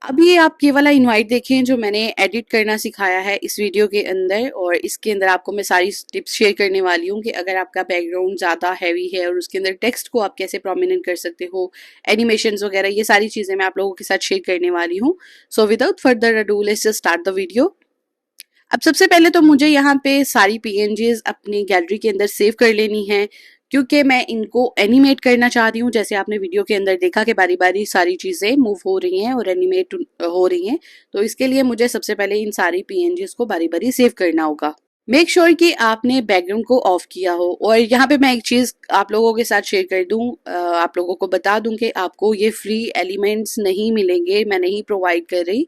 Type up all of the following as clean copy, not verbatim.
अब ये आप ये वाला इनवाइट देखें जो मैंने एडिट करना सिखाया है इस वीडियो के अंदर, और इसके अंदर आपको मैं सारी टिप्स शेयर करने वाली हूँ कि अगर आपका बैकग्राउंड ज़्यादा हैवी है और उसके अंदर टेक्स्ट को आप कैसे प्रोमिनेंट कर सकते हो, एनिमेशंस वगैरह, ये सारी चीज़ें मैं आप लोगों के साथ शेयर करने वाली हूँ। So without further ado let's just start the video. अब सबसे पहले तो मुझे यहाँ पे सारी पीएनजीज अपनी गैलरी के अंदर सेव कर लेनी है, क्योंकि मैं इनको एनिमेट करना चाह रही हूँ। जैसे आपने वीडियो के अंदर देखा कि बारी बारी सारी चीज़ें मूव हो रही हैं और एनिमेट हो रही हैं, तो इसके लिए मुझे सबसे पहले इन सारी पीएनजीज को बारी बारी सेव करना होगा। मेक श्योर कि आपने बैकग्राउंड को ऑफ किया हो। और यहाँ पे मैं एक चीज़ आप लोगों के साथ शेयर कर दूँ, आप लोगों को बता दूँ कि आपको ये फ्री एलिमेंट्स नहीं मिलेंगे, मैं नहीं प्रोवाइड कर रही।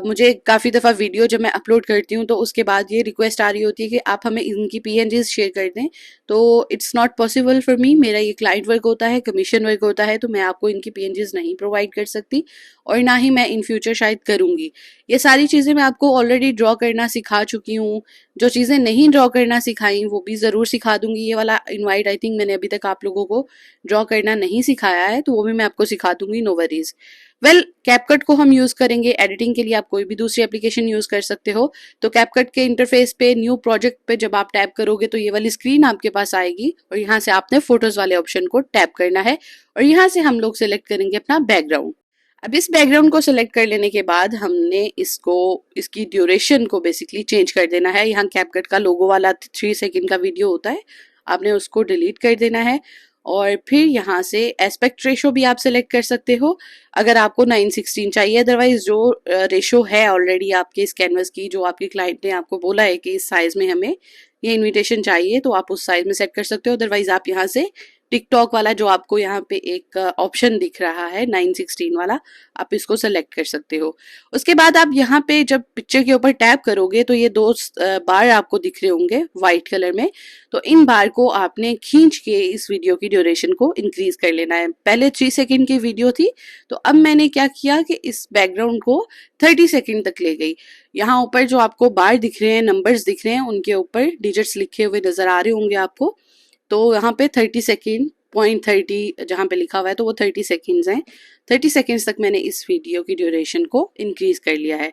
मुझे काफ़ी दफ़ा वीडियो जब मैं अपलोड करती हूँ तो उसके बाद ये रिक्वेस्ट आ रही होती है कि आप हमें इनकी पीएनजीज शेयर कर दें, तो it's not possible for me. मेरा ये क्लाइंट वर्क होता है, कमीशन वर्क होता है, तो मैं आपको इनकी पीएनजीज नहीं प्रोवाइड कर सकती और ना ही मैं इन फ्यूचर शायद करूँगी। ये सारी चीज़ें मैं आपको ऑलरेडी ड्रॉ करना सिखा चुकी हूँ। जो चीज़ें नहीं ड्रॉ करना सिखाई वो भी ज़रूर सिखा दूँगी। ये वाला इनवाइट आई थिंक मैंने अभी तक आप लोगों को ड्रॉ करना नहीं सिखाया है, तो वो भी मैं आपको सिखा दूँगी, नो वरीज़। वेल, कैपकट को हम यूज़ करेंगे एडिटिंग के लिए। आप कोई भी दूसरी एप्लीकेशन यूज़ कर सकते हो। तो कैपकट के इंटरफेस पे न्यू प्रोजेक्ट पे जब आप टैप करोगे तो ये वाली स्क्रीन आपके पास आएगी और यहाँ से आपने फोटोज़ वाले ऑप्शन को टैप करना है और यहाँ से हम लोग सेलेक्ट करेंगे अपना बैकग्राउंड। अब इस बैकग्राउंड को सिलेक्ट कर लेने के बाद हमने इसकी ड्यूरेशन को बेसिकली चेंज कर देना है। यहाँ कैपकट का लोगो वाला 3 सेकंड का वीडियो होता है, आपने उसको डिलीट कर देना है। और फिर यहाँ से एस्पेक्ट रेशो भी आप सिलेक्ट कर सकते हो अगर आपको 9:16 चाहिए। अदरवाइज जो रेशो है ऑलरेडी आपके इस कैनवस की, जो आपके क्लाइंट ने आपको बोला है कि इस साइज में हमें ये इनविटेशन चाहिए, तो आप उस साइज में सेट कर सकते हो। अदरवाइज आप यहाँ से टिकटॉक वाला जो आपको यहाँ पे एक ऑप्शन दिख रहा है 9:16 वाला, आप इसको सेलेक्ट कर सकते हो। उसके बाद आप यहाँ पे जब पिक्चर के ऊपर टैप करोगे तो ये दो बार आपको दिख रहे होंगे वाइट कलर में, तो इन बार को आपने खींच के इस वीडियो की ड्यूरेशन को इंक्रीज कर लेना है। पहले 3 सेकंड की वीडियो थी, तो अब मैंने क्या किया कि इस बैकग्राउंड को 30 सेकंड तक ले गई। यहाँ ऊपर जो आपको बार दिख रहे हैं, नंबर्स दिख रहे हैं, उनके ऊपर डिजिट्स लिखे हुए नजर आ रहे होंगे आपको। तो यहाँ पे 30 सेकेंड .30 जहाँ पे लिखा हुआ है तो वो 30 सेकेंड्स हैं। 30 सेकेंड्स तक मैंने इस वीडियो की ड्यूरेशन को इंक्रीज कर लिया है।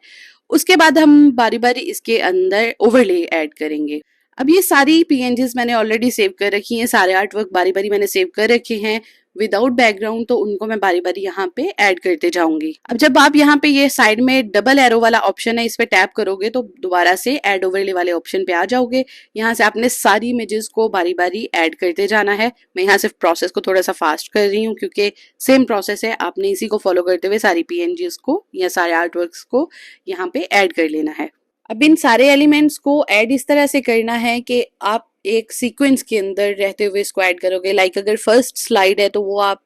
उसके बाद हम बारी बारी इसके अंदर ओवरले ऐड करेंगे। अब ये सारी पीएनजीज मैंने ऑलरेडी सेव कर रखी हैं, सारे आर्ट वर्क बारी बारी मैंने सेव कर रखे हैं विदाउट बैकग्राउंड, तो उनको मैं बारी बारी यहाँ पे ऐड करते जाऊंगी। अब जब आप यहाँ पे ये साइड में डबल एरो वाला ऑप्शन है, इस पे टैप करोगे तो दोबारा से ऐड ओवरले वाले ऑप्शन पे आ जाओगे। यहाँ से आपने सारी इमेजेस को बारी बारी ऐड करते जाना है। मैं यहाँ सिर्फ प्रोसेस को थोड़ा सा फास्ट कर रही हूँ क्योंकि सेम प्रोसेस है, आपने इसी को फॉलो करते हुए सारी पीएनजीज को या सारे आर्ट वर्क्स को यहाँ पे ऐड कर लेना है। अब इन सारे एलिमेंट्स को ऐड इस तरह से करना है कि आप एक सीक्वेंस के अंदर रहते हुए इसको ऐड करोगे। लाइक अगर फर्स्ट स्लाइड है तो वो आप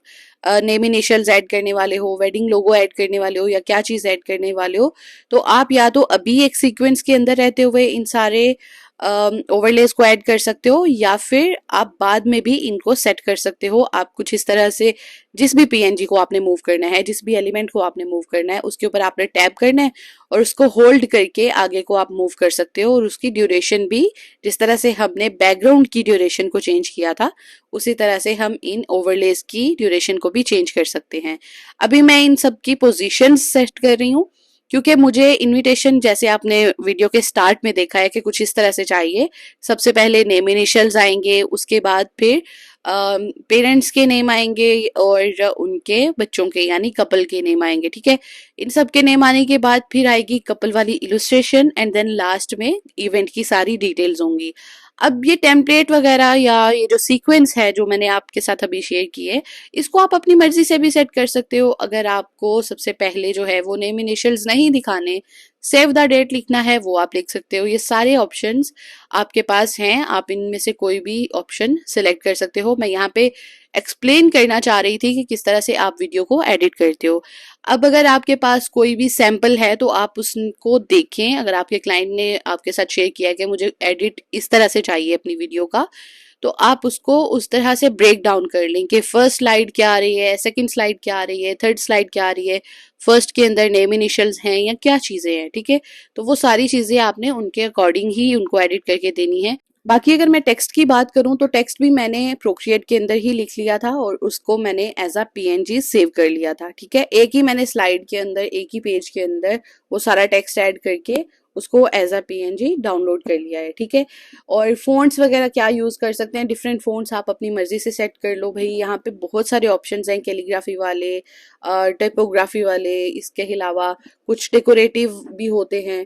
नेम इनिशियल्स ऐड करने वाले हो, वेडिंग लोगो ऐड करने वाले हो या क्या चीज़ ऐड करने वाले हो, तो आप या तो अभी एक सीक्वेंस के अंदर रहते हुए इन सारे ओवरलेस को ऐड कर सकते हो या फिर आप बाद में भी इनको सेट कर सकते हो। आप कुछ इस तरह से जिस भी पीएनजी को आपने मूव करना है, जिस भी एलिमेंट को आपने मूव करना है, उसके ऊपर आपने टैप करना है और उसको होल्ड करके आगे को आप मूव कर सकते हो। और उसकी ड्यूरेशन भी जिस तरह से हमने बैकग्राउंड की ड्यूरेशन को चेंज किया था उसी तरह से हम इन ओवरलेस की ड्यूरेशन को भी चेंज कर सकते हैं। अभी मैं इन सब की पोजीशन सेट कर रही हूँ क्योंकि मुझे इनविटेशन जैसे आपने वीडियो के स्टार्ट में देखा है कि कुछ इस तरह से चाहिए। सबसे पहले नेम इनिशियल्स आएंगे, उसके बाद फिर पेरेंट्स के नेम आएंगे और उनके बच्चों के यानी कपल के नेम आएंगे। ठीक है, इन सब के नेम आने के बाद फिर आएगी कपल वाली इलस्ट्रेशन एंड देन लास्ट में इवेंट की सारी डिटेल्स होंगी। अब ये टेम्पलेट वगैरह या ये जो सीक्वेंस है जो मैंने आपके साथ अभी शेयर की है, इसको आप अपनी मर्जी से भी सेट कर सकते हो। अगर आपको सबसे पहले जो है वो नेम इनिशियल्स नहीं दिखाने, सेव द डेट लिखना है, वो आप लिख सकते हो। ये सारे ऑप्शंस आपके पास हैं, आप इनमें से कोई भी ऑप्शन सिलेक्ट कर सकते हो। मैं यहाँ पे एक्सप्लेन करना चाह रही थी कि किस तरह से आप वीडियो को एडिट करते हो। अब अगर आपके पास कोई भी सैंपल है तो आप उसको देखें। अगर आपके क्लाइंट ने आपके साथ शेयर किया है कि मुझे एडिट इस तरह से चाहिए अपनी वीडियो का, तो आप उसको उस तरह से ब्रेक डाउन कर लें कि फर्स्ट स्लाइड क्या आ रही है, सेकंड स्लाइड क्या आ रही है, थर्ड स्लाइड क्या आ रही है, फर्स्ट के अंदर नेम इनिशियल्स हैं या क्या चीज़ें हैं। ठीक है, तो वो सारी चीज़ें आपने उनके अकॉर्डिंग ही उनको एडिट करके देनी है। बाकी अगर मैं टेक्स्ट की बात करूं तो टेक्स्ट भी मैंने प्रोक्रिएट के अंदर ही लिख लिया था और उसको मैंने एज अ पीएनजी सेव कर लिया था। ठीक है, एक ही मैंने स्लाइड के अंदर, एक ही पेज के अंदर वो सारा टेक्स्ट ऐड करके उसको एज अ पीएनजी डाउनलोड कर लिया है। ठीक है, और फ़ॉन्ट्स वगैरह क्या यूज़ कर सकते हैं, डिफरेंट फ़ॉन्ट्स आप अपनी मर्ज़ी से सेट कर लो भाई। यहाँ पे बहुत सारे ऑप्शंस हैं, कैलीग्राफी वाले, टाइपोग्राफी वाले, इसके अलावा कुछ डेकोरेटिव भी होते हैं,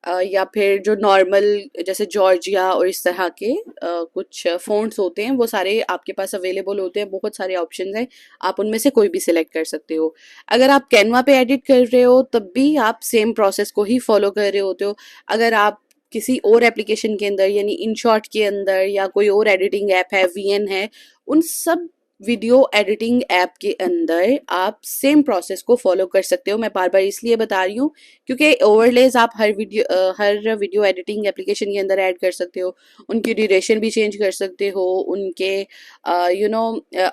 या फिर जो नॉर्मल जैसे जॉर्जिया और इस तरह के कुछ फ़ॉन्ट्स होते हैं, वो सारे आपके पास अवेलेबल होते हैं। बहुत सारे ऑप्शंस हैं, आप उनमें से कोई भी सिलेक्ट कर सकते हो। अगर आप कैनवा पे एडिट कर रहे हो तब भी आप सेम प्रोसेस को ही फॉलो कर रहे होते हो। अगर आप किसी और एप्लीकेशन के अंदर यानी इनशॉट के अंदर या कोई और एडिटिंग ऐप है, वीएन है, उन सब वीडियो एडिटिंग ऐप के अंदर आप सेम प्रोसेस को फॉलो कर सकते हो। मैं बार बार इसलिए बता रही हूँ क्योंकि ओवरलेज आप हर वीडियो एडिटिंग एप्लीकेशन के अंदर ऐड कर सकते हो। उनकी ड्यूरेशन भी चेंज कर सकते हो, उनके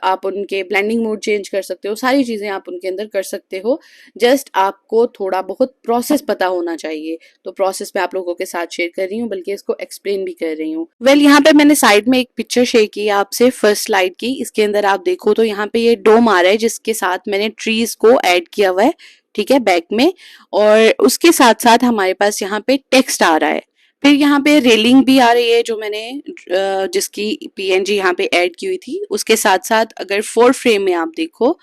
आप उनके ब्लेंडिंग मोड चेंज कर सकते हो, सारी चीज़ें आप उनके अंदर कर सकते हो। जस्ट आपको थोड़ा बहुत प्रोसेस पता होना चाहिए। तो प्रोसेस मैं आप लोगों के साथ शेयर कर रही हूँ, बल्कि इसको एक्सप्लेन भी कर रही हूँ। वेल, यहाँ पे मैंने साइड में एक पिक्चर शेयर की है आपसे फर्स्ट स्लाइड की। इसके अंदर आप देखो तो यहाँ पे ये डोम आ रहा है जिसके साथ मैंने ट्रीज को ऐड किया हुआ है। ठीक है, बैक में, और उसके साथ साथ हमारे पास यहाँ पे टेक्स्ट आ रहा है। फिर यहाँ पे रेलिंग भी आ रही है जो मैंने जिसकी पीएनजी यहाँ पे ऐड की हुई थी। उसके साथ साथ अगर 4 फ्रेम में आप देखो,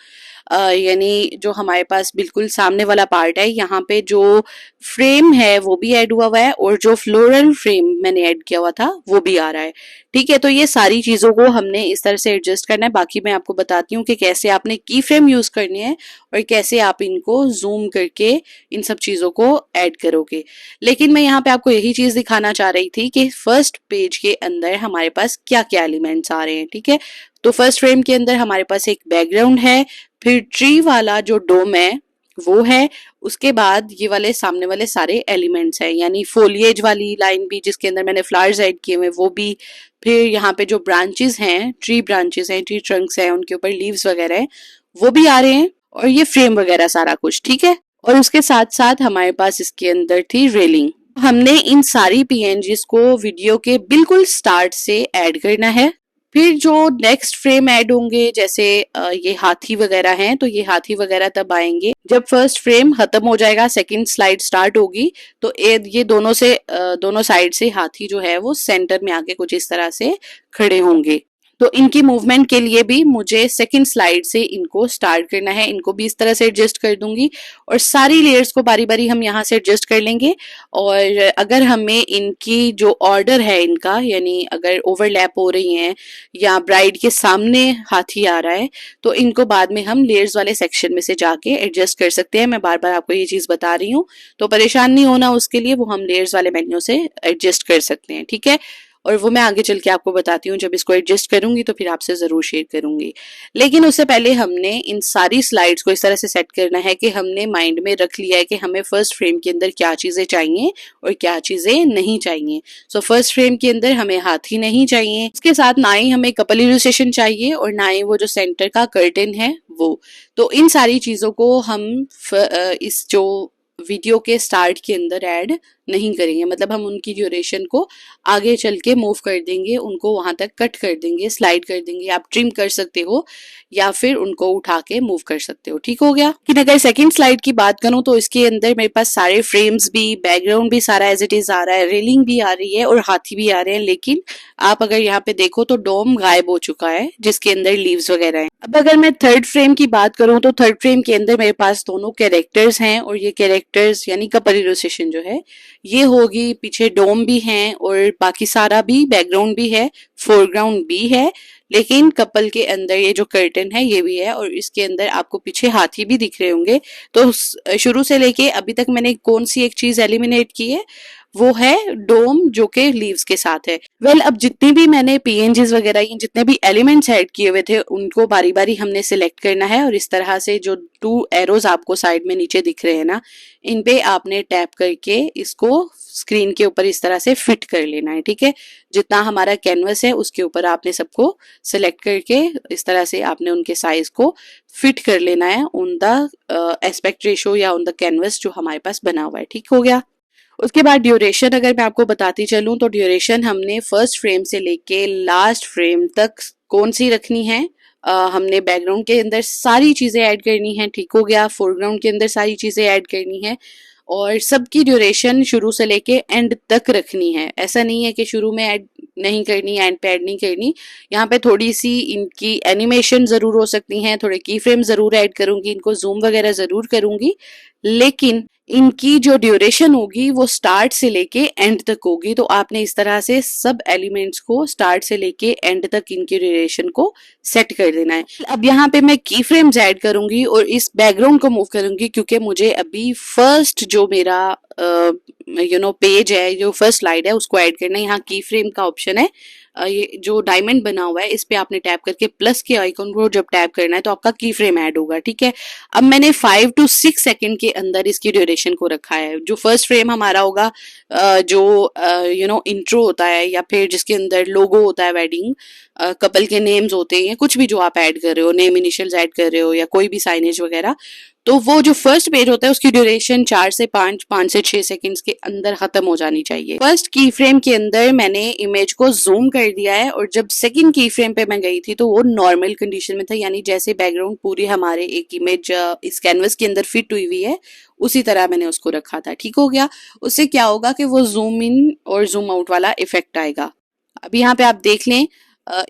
यानी जो हमारे पास बिल्कुल सामने वाला पार्ट है, यहाँ पे जो फ्रेम है वो भी ऐड हुआ हुआ है और जो फ्लोरल फ्रेम मैंने ऐड किया हुआ था वो भी आ रहा है। ठीक है, तो ये सारी चीज़ों को हमने इस तरह से एडजस्ट करना है। बाकी मैं आपको बताती हूँ कि कैसे आपने की फ्रेम यूज़ करनी है और कैसे आप इनको जूम करके इन सब चीज़ों को ऐड करोगे। लेकिन मैं यहाँ पे आपको यही चीज़ दिखाना चाह रही थी कि फर्स्ट पेज के अंदर हमारे पास क्या क्या एलिमेंट्स आ रहे हैं। ठीक है, तो फर्स्ट फ्रेम के अंदर हमारे पास एक बैकग्राउंड है, फिर ट्री वाला जो डोम है वो है, उसके बाद ये वाले सामने वाले सारे एलिमेंट्स हैं, यानी फोलिएज वाली लाइन भी जिसके अंदर मैंने फ्लावर्स ऐड किए हुए वो भी, फिर यहाँ पे जो ब्रांचेस हैं, ट्री ब्रांचेस हैं, ट्री ट्रंक्स हैं, उनके ऊपर लीव्स वगैरह हैं वो भी आ रहे हैं, और ये फ्रेम वगैरह सारा कुछ। ठीक है, और उसके साथ साथ हमारे पास इसके अंदर थी रेलिंग। हमने इन सारी पीएनजीज को वीडियो के बिल्कुल स्टार्ट से ऐड करना है। फिर जो नेक्स्ट फ्रेम ऐड होंगे, जैसे ये हाथी वगैरह हैं, तो ये हाथी वगैरह तब आएंगे जब फर्स्ट फ्रेम खत्म हो जाएगा, सेकंड स्लाइड स्टार्ट होगी, तो ये दोनों साइड से हाथी जो है वो सेंटर में आके कुछ इस तरह से खड़े होंगे। तो इनकी मूवमेंट के लिए भी मुझे सेकंड स्लाइड से इनको स्टार्ट करना है। इनको भी इस तरह से एडजस्ट कर दूंगी और सारी लेयर्स को बारी बारी हम यहाँ से एडजस्ट कर लेंगे। और अगर हमें इनकी जो ऑर्डर है इनका, यानी अगर ओवरलैप हो रही हैं या ब्राइड के सामने हाथी आ रहा है, तो इनको बाद में हम लेयर्स वाले सेक्शन में से जाके एडजस्ट कर सकते हैं। मैं बार बार आपको ये चीज़ बता रही हूँ, तो परेशान नहीं होना उसके लिए, वो हम लेयर्स वाले मेन्यू से एडजस्ट कर सकते हैं। ठीक है, और वो मैं आगे चल के आपको बताती हूँ, जब इसको एडजस्ट करूंगी तो फिर आपसे जरूर शेयर करूंगी। लेकिन उससे पहले हमने इन सारी स्लाइड्स को इस तरह से सेट करना है कि हमने माइंड में रख लिया है कि हमें फर्स्ट फ्रेम के अंदर क्या चीजें चाहिए और क्या चीजें नहीं चाहिए। सो फर्स्ट फ्रेम के अंदर हमें हाथी नहीं चाहिए, उसके साथ ना ही हमें कपल इलस्ट्रेशन चाहिए और ना ही वो जो सेंटर का कर्टेन है वो। तो इन सारी चीजों को हम इस जो वीडियो के स्टार्ट के अंदर ऐड नहीं करेंगे, मतलब हम उनकी ड्यूरेशन को आगे चल के मूव कर देंगे, उनको वहां तक कट कर देंगे, स्लाइड कर देंगे। आप ट्रिम कर सकते हो या फिर उनको उठा के मूव कर सकते हो। ठीक हो गया। लेकिन अगर सेकंड स्लाइड की बात करूं तो इसके अंदर मेरे पास सारे फ्रेम्स भी, बैकग्राउंड भी सारा एज इट इज आ रहा है, रेलिंग भी आ रही है और हाथी भी आ रहे हैं। लेकिन आप अगर यहाँ पे देखो तो डोम गायब हो चुका है जिसके अंदर लीव्स वगैरह हैं। अब अगर मैं थर्ड फ्रेम की बात करूं तो थर्ड फ्रेम के अंदर मेरे पास दोनों कैरेक्टर्स हैं, और ये कैरेक्टर्स यानी कपल इलस्ट्रेशन जो है ये होगी। पीछे डोम भी हैं और बाकी सारा भी, बैकग्राउंड भी है, फोरग्राउंड भी है, लेकिन कपल के अंदर ये जो कर्टन है ये भी है, और इसके अंदर आपको पीछे हाथी भी दिख रहे होंगे। तो शुरू से लेके अभी तक मैंने कौन सी एक चीज एलिमिनेट की है, वो है डोम जो के लीव्स के साथ है। वेल, अब जितनी भी मैंने पीएनजीज वगैरह ये जितने भी एलिमेंट्स ऐड किए हुए थे उनको बारी बारी हमने सिलेक्ट करना है, और इस तरह से जो 2 एरोज आपको साइड में नीचे दिख रहे हैं ना, इन पे आपने टैप करके इसको स्क्रीन के ऊपर इस तरह से फिट कर लेना है। ठीक है, जितना हमारा कैनवस है उसके ऊपर आपने सबको सिलेक्ट करके इस तरह से आपने उनके साइज को फिट कर लेना है ऑन द एस्पेक्ट रेशो या ऑन द कैनवस जो हमारे पास बना हुआ है। ठीक हो गया। उसके बाद ड्यूरेशन अगर मैं आपको बताती चलूँ तो ड्यूरेशन हमने फर्स्ट फ्रेम से लेके लास्ट फ्रेम तक कौन सी रखनी है। हमने बैकग्राउंड के अंदर सारी चीज़ें ऐड करनी है, ठीक हो गया। फोरग्राउंड के अंदर सारी चीज़ें ऐड करनी है और सबकी ड्यूरेशन शुरू से लेके एंड तक रखनी है। ऐसा नहीं है कि शुरू में ऐड नहीं करनी, एंड पे ऐड नहीं करनी। यहाँ पे थोड़ी सी इनकी एनिमेशन ज़रूर हो सकती हैं, थोड़े की फ्रेम ज़रूर ऐड करूँगी, इनको जूम वगैरह ज़रूर करूँगी, लेकिन इनकी जो ड्यूरेशन होगी वो स्टार्ट से लेके एंड तक होगी। तो आपने इस तरह से सब एलिमेंट्स को स्टार्ट से लेके एंड तक इनकी ड्यूरेशन को सेट कर देना है। अब यहाँ पे मैं की फ्रेम्स ऐड करूंगी और इस बैकग्राउंड को मूव करूंगी, क्योंकि मुझे अभी फर्स्ट जो मेरा पेज है, जो फर्स्ट स्लाइड है, उसको ऐड करना है। यहाँ की फ्रेम का ऑप्शन है, ये जो डायमंड बना हुआ है इस पे आपने टैप करके प्लस के आइकन को जब टैप करना है तो आपका की फ्रेम ऐड होगा, ठीक है। अब मैंने 5 to 6 सेकंड के अंदर इसकी ड्यूरेशन को रखा है। जो फर्स्ट फ्रेम हमारा होगा, जो इंट्रो होता है या फिर जिसके अंदर लोगो होता है, वेडिंग कपल के नेम्स होते हैं, कुछ भी जो आप ऐड कर रहे हो, नेम इनिशियल्स ऐड कर रहे हो या कोई भी साइनेज वगैरह, तो वो जो फर्स्ट पेज होता है उसकी ड्यूरेशन 4 से 5 से 6 सेकंड्स के अंदर खत्म हो जानी चाहिए। फर्स्ट की फ्रेम के अंदर मैंने इमेज को जूम कर दिया है और जब सेकंड की फ्रेम पे मैं गई थी तो वो नॉर्मल कंडीशन में था, यानी जैसे बैकग्राउंड पूरी हमारे एक इमेज इस कैनवस के अंदर फिट हुई हुई है उसी तरह मैंने उसको रखा था, ठीक हो गया। उससे क्या होगा कि वो जूम इन और जूम आउट वाला इफेक्ट आएगा। अब यहाँ पे आप देख लें,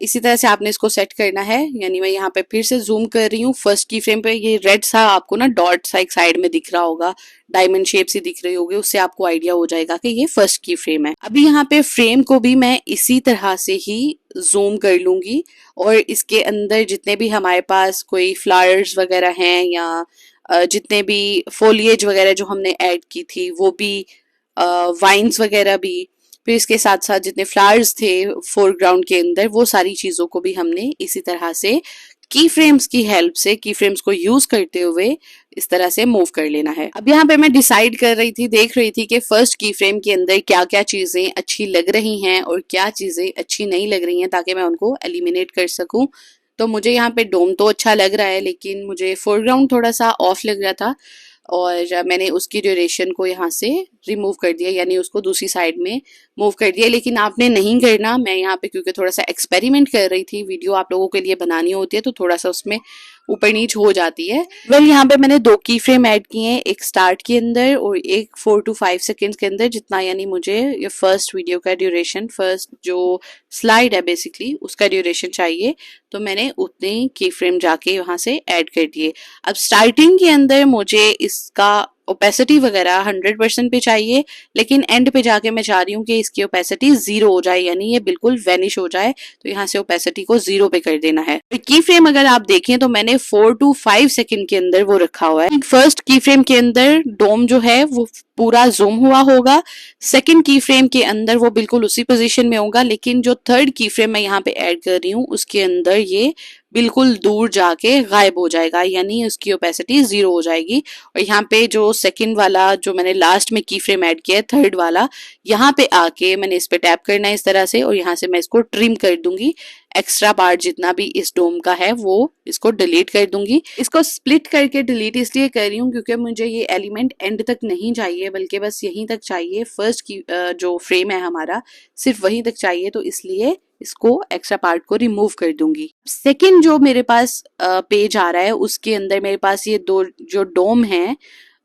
इसी तरह से आपने इसको सेट करना है। यानी मैं यहाँ पे फिर से जूम कर रही हूँ। फर्स्ट की फ्रेम पे ये रेड सा आपको ना डॉट सा एक साइड में दिख रहा होगा, डायमंड शेप सी दिख रही होगी, उससे आपको आइडिया हो जाएगा कि ये फर्स्ट की फ्रेम है। अभी यहाँ पे फ्रेम को भी मैं इसी तरह से ही जूम कर लूंगी और इसके अंदर जितने भी हमारे पास कोई फ्लावर्स वगैरह हैं या जितने भी फोलिएज वगैरह जो हमने ऐड की थी वो भी, वाइन्स वगैरह भी, फिर इसके साथ साथ जितने फ्लावर्स थे फोरग्राउंड के अंदर, वो सारी चीजों को भी हमने इसी तरह से की फ्रेम्स की हेल्प से, की फ्रेम्स को यूज करते हुए इस तरह से मूव कर लेना है। अब यहाँ पे मैं डिसाइड कर रही थी, देख रही थी कि फर्स्ट की फ्रेम के अंदर क्या क्या चीजें अच्छी लग रही हैं और क्या चीजें अच्छी नहीं लग रही हैं, ताकि मैं उनको एलिमिनेट कर सकूं। तो मुझे यहाँ पे डोम तो अच्छा लग रहा है, लेकिन मुझे फोरग्राउंड थोड़ा सा ऑफ लग रहा था और मैंने उसकी ड्यूरेशन को यहाँ से रिमूव कर दिया, यानी उसको दूसरी साइड में मूव कर दिया। लेकिन आपने नहीं करना, मैं यहाँ पे क्योंकि थोड़ा सा एक्सपेरिमेंट कर रही थी, वीडियो आप लोगों के लिए बनानी होती है तो थोड़ा सा उसमें ऊपर नीच हो जाती है। यहाँ पे मैंने 2 की फ्रेम ऐड किए हैं, एक स्टार्ट के अंदर और एक 4 to 5 सेकेंड्स के अंदर, जितना यानी मुझे ये फर्स्ट वीडियो का ड्यूरेशन, फर्स्ट जो स्लाइड है बेसिकली उसका ड्यूरेशन चाहिए, तो मैंने उतने की फ्रेम जाके वहां से ऐड कर दिए। अब स्टार्टिंग के अंदर मुझे इसका ओपेसिटी वगैरह 100% पे चाहिए, लेकिन एंड पे जाके मैं चाह रही हूँ कि इसकी ओपेसिटी 0 हो जाए, यानी ये बिल्कुल वैनिश हो जाए। तो यहाँ से ओपेसिटी को 0 पे कर देना है। की फ्रेम अगर आप देखें तो मैंने 4 to 5 सेकंड के अंदर वो रखा हुआ है। फर्स्ट की फ्रेम के अंदर डोम जो है वो पूरा जूम हुआ होगा, सेकंड की फ्रेम के अंदर वो बिल्कुल उसी पोजीशन में होगा, लेकिन जो थर्ड की फ्रेम मैं यहाँ पे ऐड कर रही हूँ उसके अंदर ये बिल्कुल दूर जाके गायब हो जाएगा, यानी उसकी ओपेसिटी 0 हो जाएगी। और यहाँ पे जो सेकंड वाला जो मैंने लास्ट में की फ्रेम ऐड किया है, थर्ड वाला, यहाँ पे आके मैंने इस पे टैप करना है इस तरह से और यहाँ से मैं इसको ट्रिम कर दूंगी। एक्स्ट्रा पार्ट जितना भी इस डोम का है वो इसको डिलीट कर दूंगी। इसको स्प्लिट करके डिलीट इसलिए कर रही हूँ क्योंकि मुझे ये एलिमेंट एंड तक नहीं चाहिए, बल्कि बस यहीं तक चाहिए। फर्स्ट की जो फ्रेम है हमारा सिर्फ वहीं तक चाहिए, तो इसलिए इसको एक्स्ट्रा पार्ट को रिमूव कर दूंगी। सेकंड जो मेरे पास पेज आ रहा है उसके अंदर मेरे पास ये 2 जो डोम हैं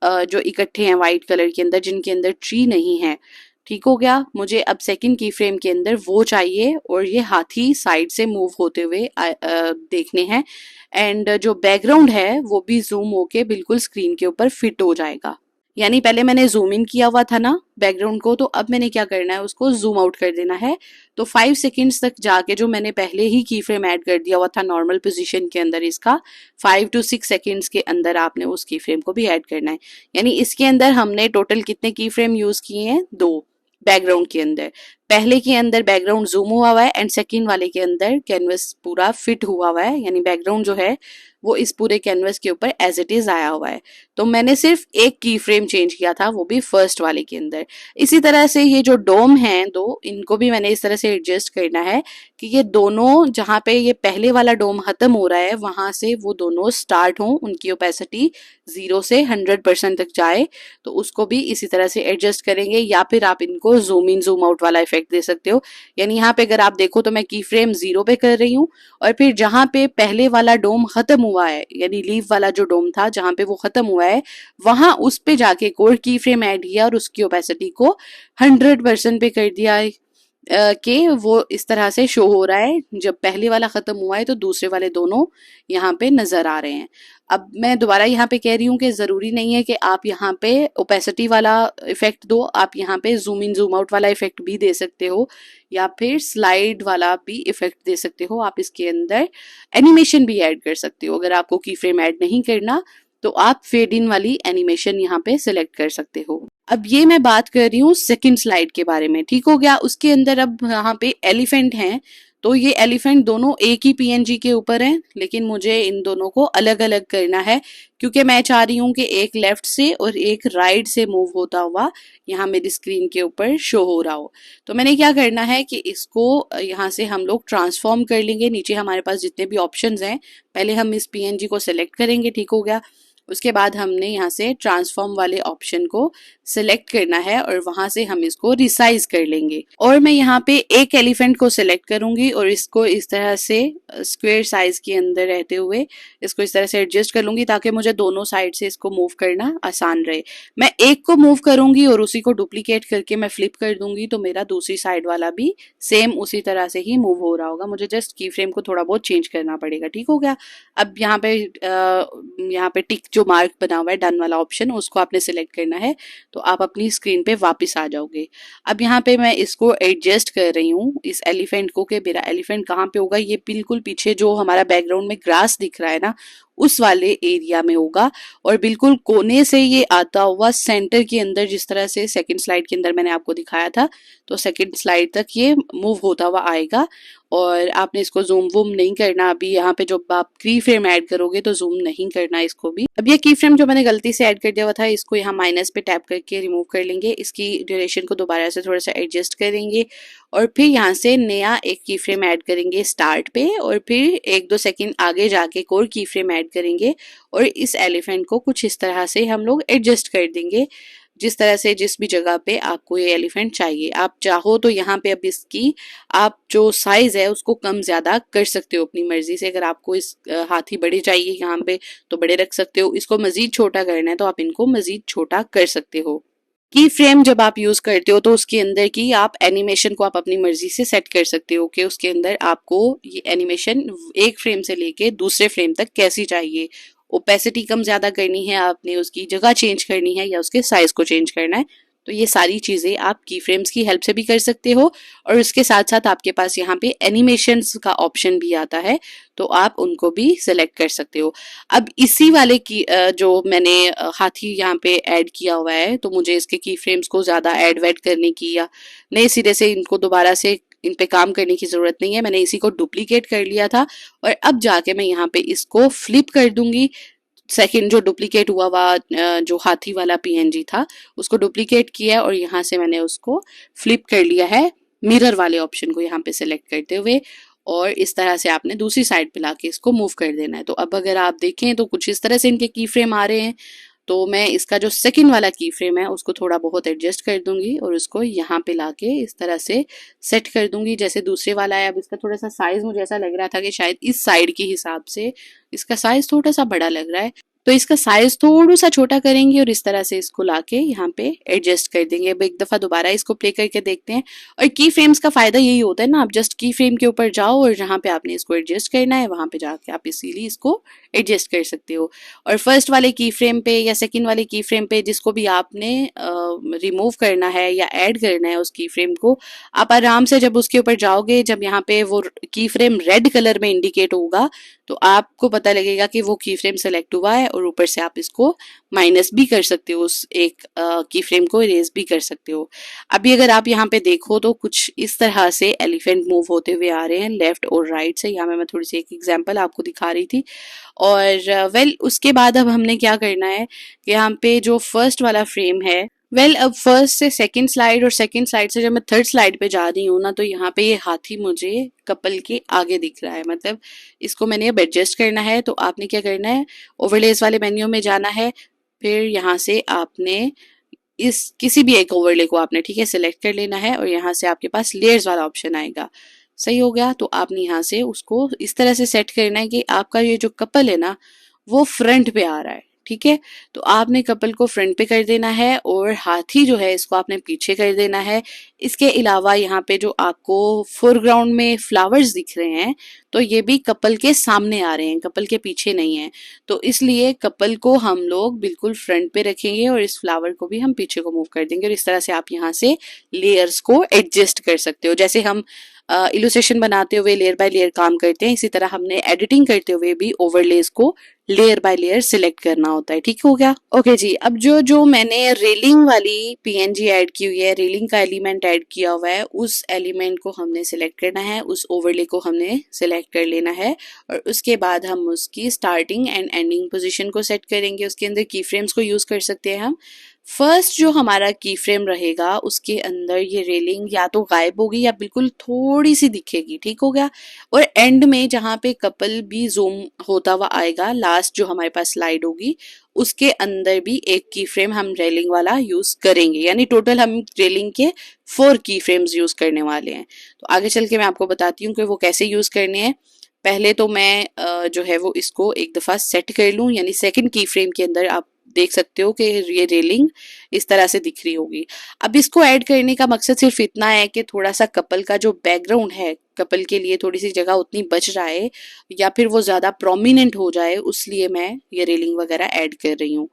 जो इकट्ठे हैं व्हाइट कलर के अंदर, जिनके अंदर ट्री नहीं है, ठीक हो गया। मुझे अब सेकंड की फ्रेम के अंदर वो चाहिए और ये हाथी साइड से मूव होते हुए देखने हैं। एंड जो बैकग्राउंड है वो भी जूम होके बिल्कुल स्क्रीन के ऊपर फिट हो जाएगा। यानी पहले मैंने जूम इन किया हुआ था ना बैकग्राउंड को, तो अब मैंने क्या करना है उसको जूम आउट कर देना है। तो 5 सेकेंड्स तक जाके जो मैंने पहले ही की फ्रेम ऐड कर दिया हुआ था नॉर्मल पोजीशन के अंदर, इसका 5 to 6 सेकेंड्स के अंदर आपने उस की फ्रेम को भी ऐड करना है। यानी इसके अंदर हमने टोटल कितने की फ्रेम यूज किए हैं? 2 बैकग्राउंड के अंदर। पहले के अंदर बैकग्राउंड जूम हुआ हुआ है एंड सेकंड वाले के अंदर कैनवस पूरा फिट हुआ हुआ है, यानी बैकग्राउंड जो है वो इस पूरे कैनवस के ऊपर एज इट इज आया हुआ है। तो मैंने सिर्फ एक की फ्रेम चेंज किया था, वो भी फर्स्ट वाले के अंदर। इसी तरह से ये जो डोम हैं दो, इनको भी मैंने इस तरह से एडजस्ट करना है कि ये दोनों जहाँ पे ये पहले वाला डोम खत्म हो रहा है वहां से वो दोनों स्टार्ट हों, उनकी ओपेसिटी 0 से 100% तक जाए। तो उसको भी इसी तरह से एडजस्ट करेंगे, या फिर आप इनको जूम इन जूम आउट वाला इफेक्ट दे सकते हो। यानी यहाँ पे अगर आप देखो तो मैं की फ्रेम 0 पे कर रही हूँ, और फिर जहाँ पे पहले वाला डोम खत्म हुआ है, यानी लीव वाला जो डोम था जहाँ पे वो खत्म हुआ है, वहां उस पे जाके एक और की फ्रेम ऐड किया और उसकी ओपेसिटी को 100% पे कर दिया है। कि वो इस तरह से शो हो रहा है, जब पहले वाला खत्म हुआ है तो दूसरे वाले दोनों यहाँ पे नजर आ रहे हैं। अब मैं दोबारा यहाँ पे कह रही हूँ कि जरूरी नहीं है कि आप यहाँ पे ओपेसिटी वाला इफेक्ट दो, आप यहाँ पे जूम इन जूम आउट वाला इफेक्ट भी दे सकते हो, या फिर स्लाइड वाला भी इफेक्ट दे सकते हो। आप इसके अंदर एनिमेशन भी ऐड कर सकते हो। अगर आपको की फ्रेम ऐड नहीं करना तो आप फेड इन वाली एनिमेशन यहाँ पे सिलेक्ट कर सकते हो। अब ये मैं बात कर रही हूँ सेकंड स्लाइड के बारे में, ठीक हो गया। उसके अंदर अब यहाँ पे एलिफेंट हैं, तो ये एलिफेंट दोनों एक ही पीएनजी के ऊपर हैं, लेकिन मुझे इन दोनों को अलग अलग करना है क्योंकि मैं चाह रही हूँ कि एक लेफ्ट से और एक राइट से मूव होता हुआ यहाँ मेरी स्क्रीन के ऊपर शो हो रहा हो। तो मैंने क्या करना है कि इसको यहाँ से हम लोग ट्रांसफॉर्म कर लेंगे। नीचे हमारे पास जितने भी ऑप्शंस हैं, पहले हम इस पीएनजी को सिलेक्ट करेंगे, ठीक हो गया। उसके बाद हमने यहाँ से ट्रांसफॉर्म वाले ऑप्शन को सिलेक्ट करना है और वहां से हम इसको रिसाइज कर लेंगे। और मैं यहाँ पे एक एलिफेंट को सिलेक्ट करूंगी और इसको इस तरह से स्क्वायर साइज के अंदर रहते हुए इसको इस तरह से एडजस्ट कर लूंगी ताकि मुझे दोनों साइड से इसको मूव करना आसान रहे। मैं एक को मूव करूंगी और उसी को डुप्लीकेट करके मैं फ्लिप कर दूंगी तो मेरा दूसरी साइड वाला भी सेम उसी तरह से ही मूव हो रहा होगा। मुझे जस्ट की फ्रेम को थोड़ा बहुत चेंज करना पड़ेगा, ठीक हो गया। अब यहाँ पे टिक जो मार्क बना हुआ है डन वाला ऑप्शन, उसको आपने सिलेक्ट करना है तो आप अपनी स्क्रीन पे वापस आ जाओगे। अब यहाँ पे मैं इसको एडजस्ट कर रही हूँ इस एलिफेंट को कि मेरा एलिफेंट कहाँ पे होगा। ये बिल्कुल पीछे जो हमारा बैकग्राउंड में ग्रास दिख रहा है ना, उस वाले एरिया में होगा, और बिल्कुल कोने से ये आता हुआ सेंटर के अंदर, जिस तरह से सेकंड स्लाइड के अंदर मैंने आपको दिखाया था, तो सेकंड स्लाइड तक ये मूव होता हुआ आएगा। और आपने इसको जूम वूम नहीं करना। अभी यहाँ पे जब आप की फ्रेम ऐड करोगे तो जूम नहीं करना इसको भी। अब ये की फ्रेम जो मैंने गलती से ऐड कर दिया हुआ था, इसको यहाँ माइनस पे टैप करके रिमूव कर लेंगे। इसकी ड्यूरेशन को दोबारा से थोड़ा सा एडजस्ट करेंगे और फिर यहाँ से नया एक की फ्रेम ऐड करेंगे स्टार्ट पे, और फिर 1-2 सेकंड आगे जाके एक और की फ्रेम ऐड करेंगे और इस एलिफेंट को कुछ इस तरह से हम लोग एडजस्ट कर देंगे, जिस तरह से जिस भी जगह पे आपको ये एलिफेंट चाहिए। आप चाहो तो यहाँ पे अब इसकी आप जो साइज है उसको कम ज्यादा कर सकते हो अपनी मर्जी से। अगर आपको इस हाथी बड़े चाहिए यहाँ पे तो बड़े रख सकते हो, इसको मजीद छोटा करना है तो आप इनको मजीद छोटा कर सकते हो। की फ्रेम जब आप यूज करते हो तो उसके अंदर की आप एनिमेशन को आप अपनी मर्जी से सेट कर सकते हो कि उसके अंदर आपको ये एनिमेशन एक फ्रेम से लेके दूसरे फ्रेम तक कैसी चाहिए। ओपेसिटी कम ज्यादा करनी है आपने, उसकी जगह चेंज करनी है, या उसके साइज को चेंज करना है। तो ये सारी चीजें आप की फ्रेम्स की हेल्प से भी कर सकते हो, और उसके साथ साथ आपके पास यहाँ पे एनिमेशंस का ऑप्शन भी आता है तो आप उनको भी सिलेक्ट कर सकते हो। अब इसी वाले की जो मैंने हाथी यहाँ पे ऐड किया हुआ है, तो मुझे इसके की फ्रेम्स को ज्यादा ऐड वैड करने की या नए सिरे से इनको दोबारा से इन पे काम करने की जरूरत नहीं है। मैंने इसी को डुप्लीकेट कर लिया था और अब जाके मैं यहाँ पे इसको फ्लिप कर दूंगी। सेकंड जो डुप्लीकेट हुआ हुआ जो हाथी वाला पीएनजी था उसको डुप्लीकेट किया और यहाँ से मैंने उसको फ्लिप कर लिया है मिरर वाले ऑप्शन को यहाँ पे सिलेक्ट करते हुए, और इस तरह से आपने दूसरी साइड पे लाके इसको मूव कर देना है। तो अब अगर आप देखें तो कुछ इस तरह से इनके की फ्रेम आ रहे हैं। तो मैं इसका जो सेकंड वाला की फ्रेम है उसको थोड़ा बहुत एडजस्ट कर दूंगी और उसको यहाँ पे लाके इस तरह से सेट कर दूंगी जैसे दूसरे वाला है। अब इसका थोड़ा सा साइज मुझे ऐसा लग रहा था कि शायद इस साइड के हिसाब से इसका साइज थोड़ा सा बड़ा लग रहा है, तो इसका साइज थोड़ा सा छोटा करेंगे और इस तरह से इसको लाके यहाँ पे एडजस्ट कर देंगे। अब एक दफा दोबारा इसको प्ले करके देखते हैं। और की फ्रेम्स का फायदा यही होता है ना, आप जस्ट की फ्रेम के ऊपर जाओ और जहाँ पे आपने इसको एडजस्ट करना है वहां पे जाके आप इजीली इसको एडजस्ट कर सकते हो। और फर्स्ट वाले की फ्रेम पे या सेकंड वाले की फ्रेम पे जिसको भी आपने रिमूव करना है या ऐड करना है उस की फ्रेम को, आप आराम से जब उसके ऊपर जाओगे, जब यहाँ पे वो की फ्रेम रेड कलर में इंडिकेट होगा तो आपको पता लगेगा कि वो की फ्रेम सेलेक्ट हुआ है और ऊपर से आप इसको माइनस भी कर सकते हो, उस एक की फ्रेम को इरेज भी कर सकते हो। अभी अगर आप यहाँ पे देखो तो कुछ इस तरह से एलिफेंट मूव होते हुए आ रहे हैं लेफ्ट और राइट से। यहाँ मैं थोड़ी सी एक एग्जांपल आपको दिखा रही थी। और उसके बाद अब हमने क्या करना है कि यहाँ पे जो फर्स्ट वाला फ्रेम है, अब फर्स्ट से सेकंड स्लाइड और सेकंड स्लाइड से जब मैं थर्ड स्लाइड पे जा रही हूँ ना, तो यहाँ पे ये हाथी मुझे कपल के आगे दिख रहा है, मतलब इसको मैंने अब एडजस्ट करना है। तो आपने क्या करना है, ओवरलेस वाले मेन्यू में जाना है, फिर यहाँ से आपने इस किसी भी एक ओवरले को आपने ठीक है सिलेक्ट कर लेना है और यहाँ से आपके पास लेयर्स वाला ऑप्शन आएगा। सही हो गया। तो आपने यहाँ से उसको इस तरह से सेट करना है कि आपका ये जो कपल है ना वो फ्रंट पे आ रहा है। ठीक है, तो आपने कपल को फ्रंट पे कर देना है और हाथी जो है इसको आपने पीछे कर देना है। इसके अलावा यहाँ पे जो आपको फोरग्राउंड में फ्लावर्स दिख रहे हैं तो ये भी कपल के सामने आ रहे हैं, कपल के पीछे नहीं है। तो इसलिए कपल को हम लोग बिल्कुल फ्रंट पे रखेंगे और इस फ्लावर को भी हम पीछे को मूव कर देंगे। और इस तरह से आप यहाँ से लेयर्स को एडजस्ट कर सकते हो। जैसे हम इलुस्ट्रेशन बनाते हुए लेयर बाय लेयर काम करते हैं, इसी तरह हमने एडिटिंग करते हुए भी ओवरलेस को लेयर बाय लेयर सिलेक्ट करना होता है। ठीक हो गया। ओके जी, अब जो जो मैंने रेलिंग वाली पीएनजी ऐड की हुई है, रेलिंग का एलिमेंट ऐड किया हुआ है, उस एलिमेंट को हमने सिलेक्ट करना है, उस ओवरले को हमने सिलेक्ट कर लेना है और उसके बाद हम उसकी स्टार्टिंग एंड एंडिंग पोजीशन को सेट करेंगे। उसके अंदर की फ्रेम्स को यूज कर सकते हैं हम। फर्स्ट जो हमारा की फ्रेम रहेगा उसके अंदर ये रेलिंग या तो गायब होगी या बिल्कुल थोड़ी सी दिखेगी। ठीक हो गया। और एंड में जहाँ पे कपल भी जूम होता हुआ आएगा, लास्ट जो हमारे पास स्लाइड होगी उसके अंदर भी एक की फ्रेम हम रेलिंग वाला यूज करेंगे, यानी टोटल हम रेलिंग के 4 की फ्रेम्स यूज करने वाले हैं। तो आगे चल के मैं आपको बताती हूँ कि वो कैसे यूज करने हैं। पहले तो मैं जो है वो इसको एक दफा सेट कर लूँ, यानी सेकंड की फ्रेम के अंदर आप देख सकते हो कि ये रेलिंग इस तरह से दिख रही होगी। अब इसको ऐड करने का मकसद सिर्फ इतना है कि थोड़ा सा कपल का जो बैकग्राउंड है, कपल के लिए थोड़ी सी जगह उतनी बच जाए या फिर वो ज्यादा प्रोमिनेंट हो जाए, उसलिए मैं ये रेलिंग वगैरह ऐड कर रही हूँ।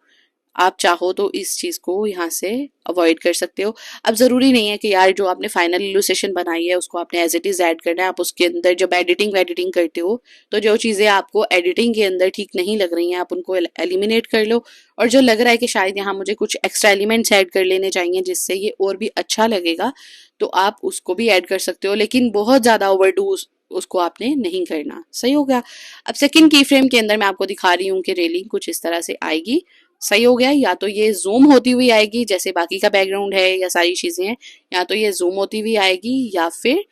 आप चाहो तो इस चीज को यहाँ से अवॉइड कर सकते हो। अब जरूरी नहीं है कि यार जो आपने फाइनल इलुस्ट्रेशन बनाई है उसको आपने एज इट इज ऐड करना है। आप उसके अंदर जब एडिटिंग करते हो तो जो चीजें आपको एडिटिंग के अंदर ठीक नहीं लग रही हैं आप उनको एलिमिनेट कर लो, और जो लग रहा है कि शायद यहाँ मुझे कुछ एक्स्ट्रा एलिमेंट्स ऐड कर लेने चाहिए जिससे ये और भी अच्छा लगेगा, तो आप उसको भी ऐड कर सकते हो, लेकिन बहुत ज्यादा ओवरडू उसको आपने नहीं करना। सही हो गया। अब सेकंड की फ्रेम के अंदर मैं आपको दिखा रही हूँ कि रेलिंग कुछ इस तरह से आएगी। सही हो गया। या तो ये जूम होती हुई आएगी जैसे बाकी का बैकग्राउंड है या सारी चीजें हैं, या तो ये जूम होती हुई आएगी या फिर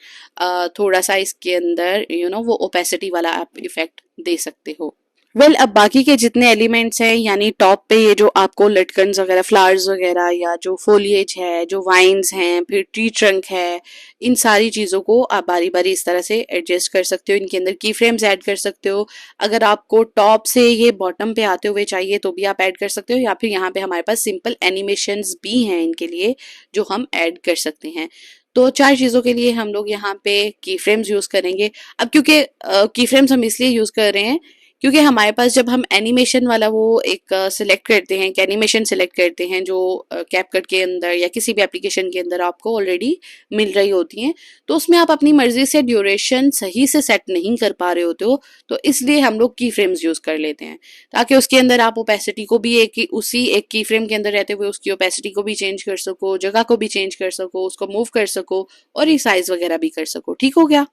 थोड़ा सा इसके अंदर वो ओपेसिटी वाला आप इफेक्ट दे सकते हो। अब बाकी के जितने एलिमेंट्स हैं, यानी टॉप पे ये जो आपको लटकन्स वगैरह, फ्लावर्स वगैरह, या जो फोलिएज है, जो वाइन्स हैं, फिर ट्री ट्रंक है, इन सारी चीजों को आप बारी बारी इस तरह से एडजस्ट कर सकते हो। इनके अंदर की फ्रेम्स ऐड कर सकते हो। अगर आपको टॉप से ये बॉटम पे आते हुए चाहिए तो भी आप ऐड कर सकते हो, या फिर यहाँ पे हमारे पास सिंपल एनिमेशंस भी हैं इनके लिए जो हम ऐड कर सकते हैं। तो 4 चीजों के लिए हम लोग यहाँ पे की फ्रेम्स यूज करेंगे। अब क्योंकि की फ्रेम्स हम इसलिए यूज कर रहे हैं क्योंकि हमारे पास जब हम एनिमेशन वाला वो एक सिलेक्ट करते हैं, एनिमेशन सिलेक्ट करते हैं जो कैपकट के अंदर या किसी भी एप्लीकेशन के अंदर आपको ऑलरेडी मिल रही होती हैं, तो उसमें आप अपनी मर्जी से ड्यूरेशन सही से सेट नहीं कर पा रहे होते हो, तो इसलिए हम लोग की फ्रेम्स यूज कर लेते हैं ताकि उसके अंदर आप ओपेसिटी को भी उसी एक की फ्रेम के अंदर रहते हुए उसकी ओपेसिटी को भी चेंज कर सको, जगह को भी चेंज कर सको, उसको मूव कर सको और रिसाइज वगैरह भी कर सको। ठीक हो गया।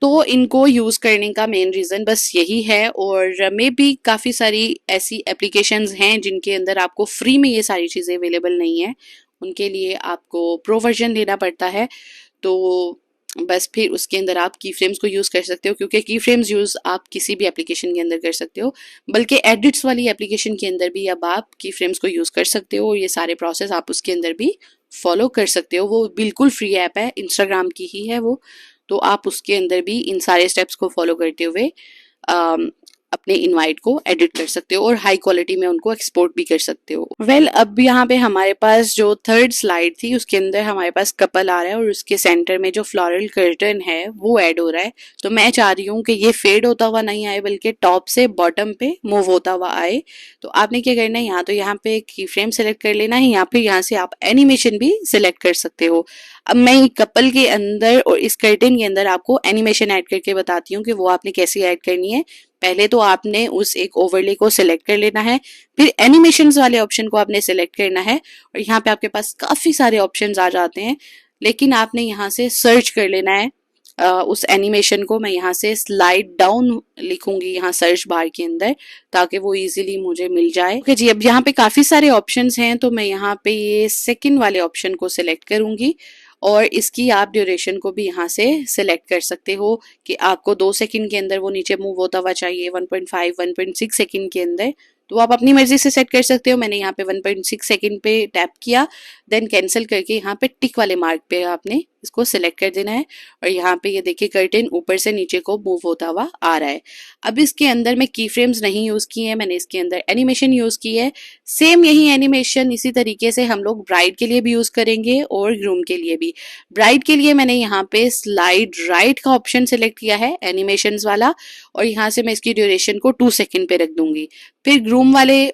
तो इनको यूज करने का मेन रीजन बस यही है। और मे बी काफी सारी ऐसी एप्लीकेशंस हैं जिनके अंदर आपको फ्री में ये सारी चीजें अवेलेबल नहीं है, उनके लिए आपको प्रो वर्जन लेना पड़ता है। तो बस फिर उसके अंदर आप की फ्रेम्स को यूज कर सकते हो, क्योंकि की फ्रेम्स यूज आप किसी भी एप्लीकेशन के अंदर कर सकते हो, बल्कि एडिट्स वाली एप्लीकेशन के अंदर भी अब आप की फ्रेम्स को यूज कर सकते हो। ये सारे प्रोसेस आप उसके अंदर भी फॉलो कर सकते हो। वो बिल्कुल फ्री ऐप है, इंस्टाग्राम की ही है वो, तो आप उसके अंदर भी इन सारे स्टेप्स को फॉलो करते हुए अपने इनवाइट को एडिट कर सकते हो और हाई क्वालिटी में उनको एक्सपोर्ट भी कर सकते हो। अब यहाँ पे हमारे पास जो थर्ड स्लाइड थी उसके अंदर हमारे पास कपल आ रहा है और उसके सेंटर में जो फ्लोरल कर्टन है वो ऐड हो रहा है। तो मैं चाह रही हूँ कि ये फेड होता हुआ नहीं आए बल्कि टॉप से बॉटम पे मूव होता हुआ आए। तो आपने क्या करना है, यहाँ तो यहाँ पे की फ्रेम सेलेक्ट कर लेना है, यहाँ पे यहाँ से आप एनिमेशन भी सिलेक्ट कर सकते हो। अब मैं कपल के अंदर और इस कर्टन के अंदर आपको एनिमेशन ऐड करके बताती हूँ कि वो आपने कैसे ऐड करनी है। पहले तो आपने उस एक ओवरले को सिलेक्ट कर लेना है, फिर एनिमेशंस वाले ऑप्शन को आपने सिलेक्ट करना है और यहाँ पे आपके पास काफी सारे ऑप्शंस आ जाते हैं, लेकिन आपने यहाँ से सर्च कर लेना है उस एनिमेशन को। मैं यहाँ से स्लाइड डाउन लिखूंगी यहाँ सर्च बार के अंदर, ताकि वो इजीली मुझे मिल जाए। ओके जी, अब यहाँ पे काफी सारे ऑप्शंस हैं, तो मैं यहाँ पे ये सेकंड वाले ऑप्शन को सिलेक्ट करूंगी और इसकी आप ड्यूरेशन को भी यहाँ से सिलेक्ट कर सकते हो कि आपको 2 सेकंड के अंदर वो नीचे मूव होता हुआ चाहिए, 1.5 1.6 सेकंड के अंदर, तो आप अपनी मर्जी से सेट कर सकते हो। मैंने यहाँ पे 1.6 सेकंड पे टैप किया, देन कैंसिल करके यहाँ पे टिक वाले मार्क पे आपने इसको सिलेक्ट कर देना है और यहाँ पे ये देखिए कर्टेन ऊपर से नीचे को मूव होता हुआ आ रहा है। अब इसके अंदर मैं की फ्रेम्स नहीं यूज किए हैं, मैंने इसके अंदर एनिमेशन यूज की है। सेम यही एनिमेशन इसी तरीके से हम लोग ब्राइड के लिए भी यूज करेंगे और ग्रूम के लिए भी। ब्राइड के लिए मैंने यहाँ पे स्लाइड राइट का ऑप्शन सिलेक्ट किया है एनिमेशन वाला, और यहाँ से मैं इसकी ड्यूरेशन को 2 सेकंड पे रख दूंगी। फिर ग्रूम वाले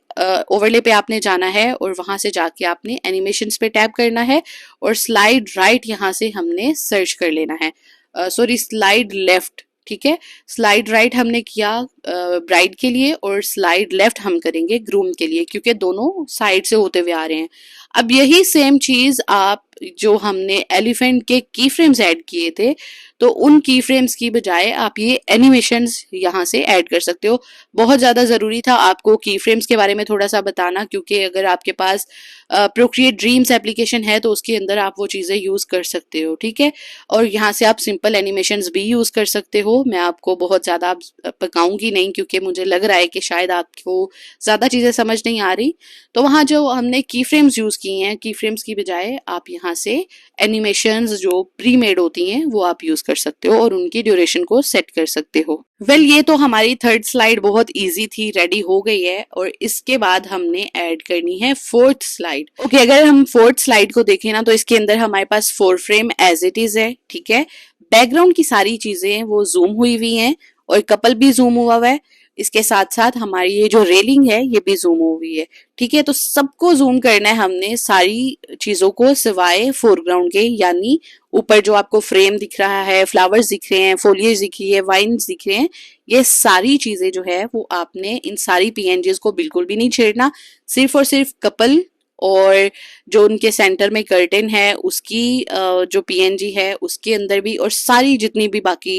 ओवरले पे आपने जाना है और वहां से जाके आपने एनिमेशंस पे टैप करना है और स्लाइड राइट यहाँ से हमने सर्च कर लेना है, सॉरी स्लाइड लेफ्ट, ठीक है। स्लाइड राइट हमने किया ब्राइड के लिए और स्लाइड लेफ्ट हम करेंगे ग्रूम के लिए, क्योंकि दोनों साइड से होते हुए आ रहे हैं। अब यही सेम चीज आप जो हमने एलिफेंट के की फ्रेम्स ऐड किए थे, तो उन की फ्रेम्स की बजाय आप ये एनिमेशंस यहाँ से ऐड कर सकते हो। बहुत ज़्यादा ज़रूरी था आपको की फ्रेम्स के बारे में थोड़ा सा बताना, क्योंकि अगर आपके पास प्रोक्रिएट ड्रीम्स एप्लीकेशन है तो उसके अंदर आप वो चीज़ें यूज़ कर सकते हो, ठीक है। और यहाँ से आप सिंपल एनिमेशंस भी यूज़ कर सकते हो। मैं आपको बहुत ज़्यादा पकाऊंगी नहीं, क्योंकि मुझे लग रहा है कि शायद आपको ज़्यादा चीज़ें समझ नहीं आ रही। तो वहाँ जो हमने की फ्रेम्स यूज़ किए हैं, की फ्रेम्स की बजाय आप यहाँ से एनिमेशंस जो प्री मेड होती हैं वो आप यूज कर सकते हो और उनकी ड्यूरेशन को सेट कर सकते हो। वेल, ये तो हमारी थर्ड स्लाइड बहुत इजी थी, रेडी हो गई है। और इसके बाद हमने ऐड करनी है फोर्थ स्लाइड। ओके, अगर हम फोर्थ स्लाइड को देखें ना, तो इसके अंदर हमारे पास 4 फ्रेम एज इट इज है, ठीक है। बैकग्राउंड की सारी चीजें वो जूम हुई हुई हैं और कपल भी जूम हुआ है। इसके साथ साथ हमारी ये जो रेलिंग है ये भी जूम हुई है, ठीक है। तो सबको जूम करना है हमने, सारी चीजों को सिवाय फोरग्राउंड के, यानी ऊपर जो आपको फ्रेम दिख रहा है, फ्लावर्स दिख रहे हैं, फोलियज दिख रही है, वाइन्स दिख रहे हैं, ये सारी चीजें जो है वो आपने इन सारी पीएनजीज को बिल्कुल भी नहीं छेड़ना। सिर्फ और सिर्फ कपल और जो उनके सेंटर में कर्टेन है उसकी जो पीएनजी है उसके अंदर भी, और सारी जितनी भी बाकी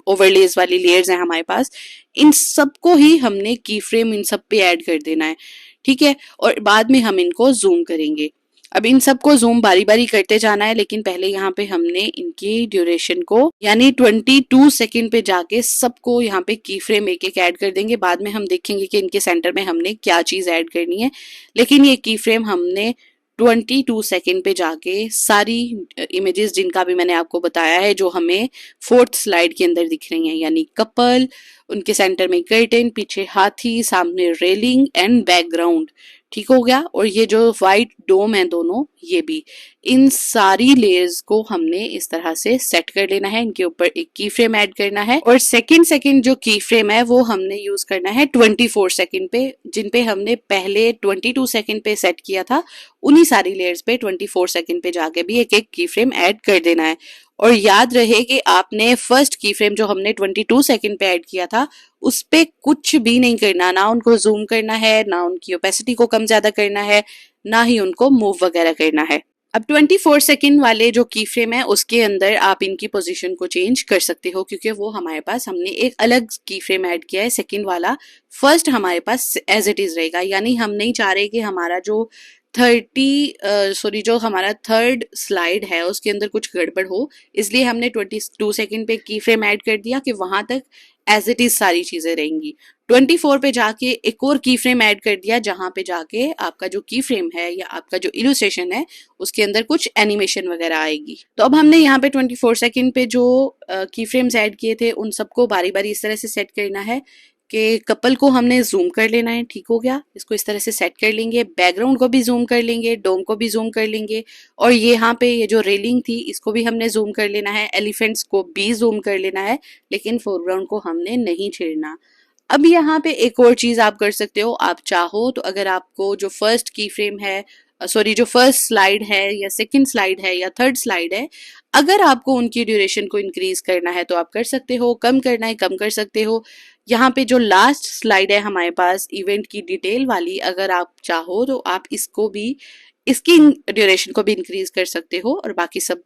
ओवरलेज वाली लेयर्स हैं हमारे पास, इन सबको ही हमने की फ्रेम इन सब पे ऐड कर देना है, ठीक है। और बाद में हम इनको जूम करेंगे। अब इन सबको जूम बारी बारी करते जाना है, लेकिन पहले यहाँ पे हमने इनकी ड्यूरेशन को यानी 22 सेकंड पे जाके सबको यहाँ पे की फ्रेम एक एक ऐड कर देंगे। बाद में हम देखेंगे कि इनके सेंटर में हमने क्या चीज ऐड करनी है, लेकिन ये की फ्रेम हमने 22 सेकंड पे जाके सारी इमेजेस जिनका भी मैंने आपको बताया है, जो हमें फोर्थ स्लाइड के अंदर दिख रही हैं, यानी कपल, उनके सेंटर में कर्टेन, पीछे हाथी, सामने रेलिंग एंड बैकग्राउंड, ठीक हो गया। और ये जो व्हाइट डोम है दोनों, ये भी, इन सारी लेयर्स को हमने इस तरह से सेट कर लेना है। इनके ऊपर एक की फ्रेम ऐड करना है और सेकंड जो की फ्रेम है वो हमने यूज करना है 24 सेकंड पे। जिन पे हमने पहले 22 सेकंड पे सेट किया था, उन्हीं सारी लेयर्स पे 24 सेकंड पे जाके भी एक एक की फ्रेम ऐड कर देना है। और याद रहे कि आपने फर्स्ट की फ्रेम जो हमने 22 सेकंड पे ऐड किया था उस पे कुछ भी नहीं करना, ना उनको जूम करना है, ना उनकी ओपेसिटी को कम ज्यादा करना है, ना ही उनको मूव वगैरह करना है। अब 24 सेकंड वाले जो की फ्रेम है उसके अंदर आप इनकी पोजीशन को चेंज कर सकते हो, क्योंकि वो हमारे पास हमने एक अलग की फ्रेम ऐड किया है। सेकंड वाला फर्स्ट हमारे पास एज इट इज रहेगा, यानी हम नहीं चाह रहे कि हमारा जो जो हमारा थर्ड स्लाइड है उसके अंदर कुछ गड़बड़ हो, इसलिए हमने 22 सेकंड पे की फ्रेम ऐड कर दिया कि वहां तक एज इट इज सारी चीजें रहेंगी। 24 पे जाके एक और की फ्रेम ऐड कर दिया, जहां पे जाके आपका जो की फ्रेम है या आपका जो इलस्ट्रेशन है उसके अंदर कुछ एनिमेशन वगैरह आएगी। तो अब हमने यहाँ पे 24 सेकंड पे जो की फ्रेम्स ऐड किए थे उन सबको बारी बारी इस तरह से सेट करना है कि कपल को हमने जूम कर लेना है, ठीक हो गया। इसको इस तरह से सेट कर लेंगे, बैकग्राउंड को भी जूम कर लेंगे, डोम को भी जूम कर लेंगे, और ये यहाँ पे ये जो रेलिंग थी इसको भी हमने जूम कर लेना है, एलिफेंट्स को भी जूम कर लेना है, लेकिन फोरग्राउंड को हमने नहीं छेड़ना। अब यहाँ पे एक और चीज आप कर सकते हो, आप चाहो तो अगर आपको जो फर्स्ट की फ्रेम है, जो फर्स्ट स्लाइड है या सेकंड स्लाइड है या थर्ड स्लाइड है, अगर आपको उनकी ड्यूरेशन को इंक्रीज करना है तो आप कर सकते हो, कम करना है कम कर सकते हो, यहाँ पे जो लास्ट स्लाइड है हमारे पास इवेंट की डिटेल वाली, अगर आप चाहो तो आप इसको भी, इसकी ड्यूरेशन को भी इंक्रीज कर सकते हो और बाकी सब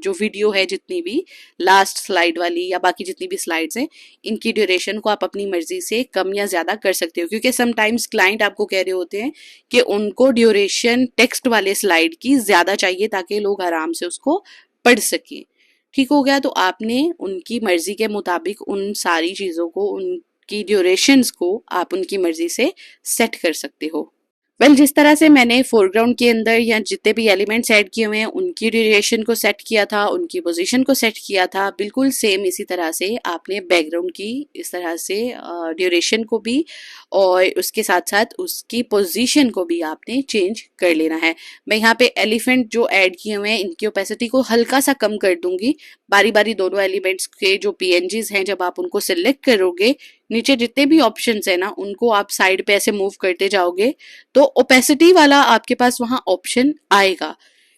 जो वीडियो है जितनी भी लास्ट स्लाइड वाली या बाकी जितनी भी स्लाइड्स हैं इनकी ड्यूरेशन को आप अपनी मर्जी से कम या ज़्यादा कर सकते हो, क्योंकि समटाइम्स क्लाइंट आपको कह रहे होते हैं कि उनको ड्यूरेशन टेक्स्ट वाले स्लाइड की ज़्यादा चाहिए ताकि लोग आराम से उसको पढ़ सकें। ठीक हो गया, तो आपने उनकी मर्जी के मुताबिक उन सारी चीज़ों को, उनकी ड्यूरेशंस को आप उनकी मर्जी से सेट कर सकते हो। जिस तरह से मैंने फोरग्राउंड के अंदर या जितने भी एलिमेंट्स ऐड किए हुए हैं उनकी ड्यूरेशन को सेट किया था, उनकी पोजीशन को सेट किया था, बिल्कुल सेम इसी तरह से आपने बैकग्राउंड की इस तरह से ड्यूरेशन को भी और उसके साथ साथ उसकी पोजीशन को भी आपने चेंज कर लेना है। मैं यहाँ पे एलिफेंट जो ऐड किए हुए हैं इनकी ओपेसिटी को हल्का सा कम कर दूंगी। बारी बारी दोनों एलिमेंट्स के जो पीएनजीज हैं जब आप उनको सिलेक्ट करोगे, नीचे जितने भी ऑप्शंस हैं ना उनको आप साइड पे ऐसे मूव करते जाओगे तो ओपेसिटी वाला आपके पास वहां ऑप्शन आएगा।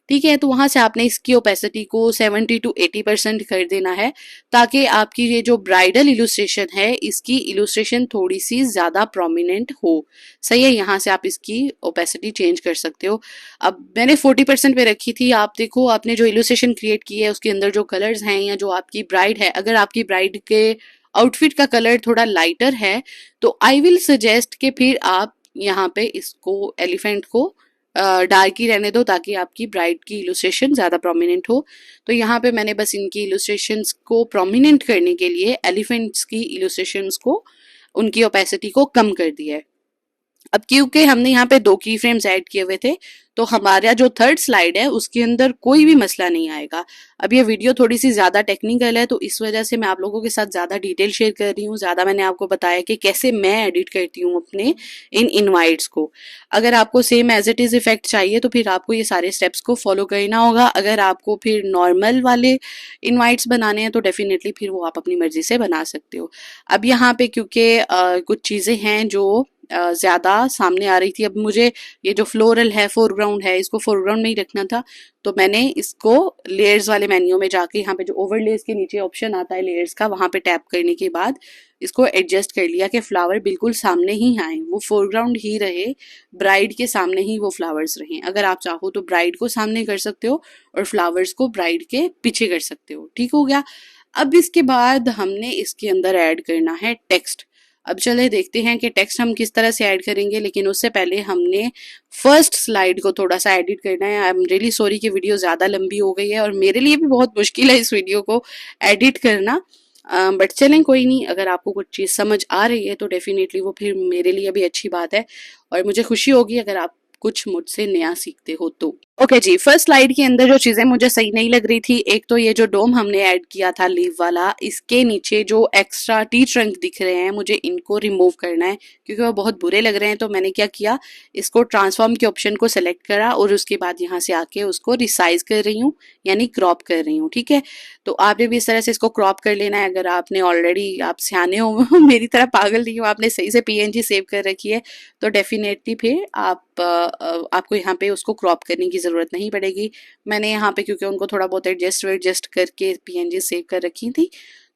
ठीक है, तो वहां से आपने इसकी ओपेसिटी को 70 to 80% कर देना है ताकि आपकी ये जो ब्राइडल इलुस्ट्रेशन है इसकी इलुस्ट्रेशन थोड़ी सी ज्यादा प्रोमिनेंट हो। सही है, यहाँ से आप इसकी ओपेसिटी चेंज कर सकते हो। अब मैंने 40% पे रखी थी। आप देखो आपने जो इलुस्ट्रेशन क्रिएट की है उसके अंदर जो कलर्स हैं या जो आपकी ब्राइड है, अगर आपकी ब्राइड के आउटफिट का कलर थोड़ा लाइटर है तो आई विल सजेस्ट कि फिर आप यहाँ पे इसको एलिफेंट को डार्क ही रहने दो ताकि आपकी ब्राइड की इलुस्ट्रेशन ज़्यादा प्रोमिनेंट हो। तो यहाँ पे मैंने बस इनकी इलुस्ट्रेशंस को प्रोमिनेंट करने के लिए एलिफेंट्स की इलुस्ट्रेशंस को, उनकी ओपेसिटी को कम कर दिया है। अब क्योंकि हमने यहाँ पे 2 की फ्रेम्स ऐड किए हुए थे तो हमारा जो थर्ड स्लाइड है उसके अंदर कोई भी मसला नहीं आएगा। अब ये वीडियो थोड़ी सी ज़्यादा टेक्निकल है तो इस वजह से मैं आप लोगों के साथ ज़्यादा डिटेल शेयर कर रही हूँ। ज़्यादा मैंने आपको बताया कि कैसे मैं एडिट करती हूँ अपने इन इनवाइट्स को। अगर आपको same as it is effect चाहिए तो फिर आपको ये सारे स्टेप्स को फॉलो करना होगा। अगर आपको फिर नॉर्मल वाले इनवाइट्स बनाने हैं तो डेफिनेटली फिर वो आप अपनी मर्जी से बना सकते हो। अब यहाँ पे क्योंकि कुछ चीज़ें हैं जो ज़्यादा सामने आ रही थी, अब मुझे ये जो फ्लोरल है फोरग्राउंड है इसको फोरग्राउंड में ही रखना था तो मैंने इसको लेयर्स वाले मेन्यू में जाके यहाँ पे जो ओवरलेस के नीचे ऑप्शन आता है लेयर्स का, वहाँ पे टैप करने के बाद इसको एडजस्ट कर लिया कि फ्लावर बिल्कुल सामने ही आए, वो फोरग्राउंड ही रहे, ब्राइड के सामने ही वो फ्लावर्स रहें। अगर आप चाहो तो ब्राइड को सामने कर सकते हो और फ्लावर्स को ब्राइड के पीछे कर सकते हो। ठीक हो गया। अब इसके बाद हमने इसके अंदर ऐड करना है टेक्स्ट। अब चले देखते हैं कि टेक्स्ट हम किस तरह से ऐड करेंगे, लेकिन उससे पहले हमने फर्स्ट स्लाइड को थोड़ा सा एडिट करना है। आई एम रियली सॉरी कि वीडियो ज़्यादा लंबी हो गई है और मेरे लिए भी बहुत मुश्किल है इस वीडियो को एडिट करना, बट चलें कोई नहीं। अगर आपको कुछ चीज़ समझ आ रही है तो डेफिनेटली वो फिर मेरे लिए भी अच्छी बात है और मुझे खुशी होगी अगर आप कुछ मुझसे नया सीखते हो तो। ओके जी, फर्स्ट स्लाइड के अंदर जो चीज़ें मुझे सही नहीं लग रही थी, एक तो ये जो डोम हमने ऐड किया था लीव वाला, इसके नीचे जो एक्स्ट्रा टी ट्रंक दिख रहे हैं मुझे इनको रिमूव करना है क्योंकि वो बहुत बुरे लग रहे हैं। तो मैंने क्या किया, इसको ट्रांसफॉर्म के ऑप्शन को सेलेक्ट करा और उसके बाद यहाँ से आके उसको रिसाइज कर रही हूँ यानी क्रॉप कर रही हूँ। ठीक है, तो आपने भी इस तरह से इसको क्रॉप कर लेना है। अगर आपने ऑलरेडी, आप सियाने हो मेरी तरह पागल नहीं हो, आपने सही से पीएनजी सेव कर रखी है तो डेफिनेटली फिर आपको यहाँ पे उसको क्रॉप करने की ज़रूरत नहीं पड़ेगी। मैंने यहाँ पे क्योंकि उनको थोड़ा बहुत एडजस्ट करके पीएनजी सेव कर रखी थी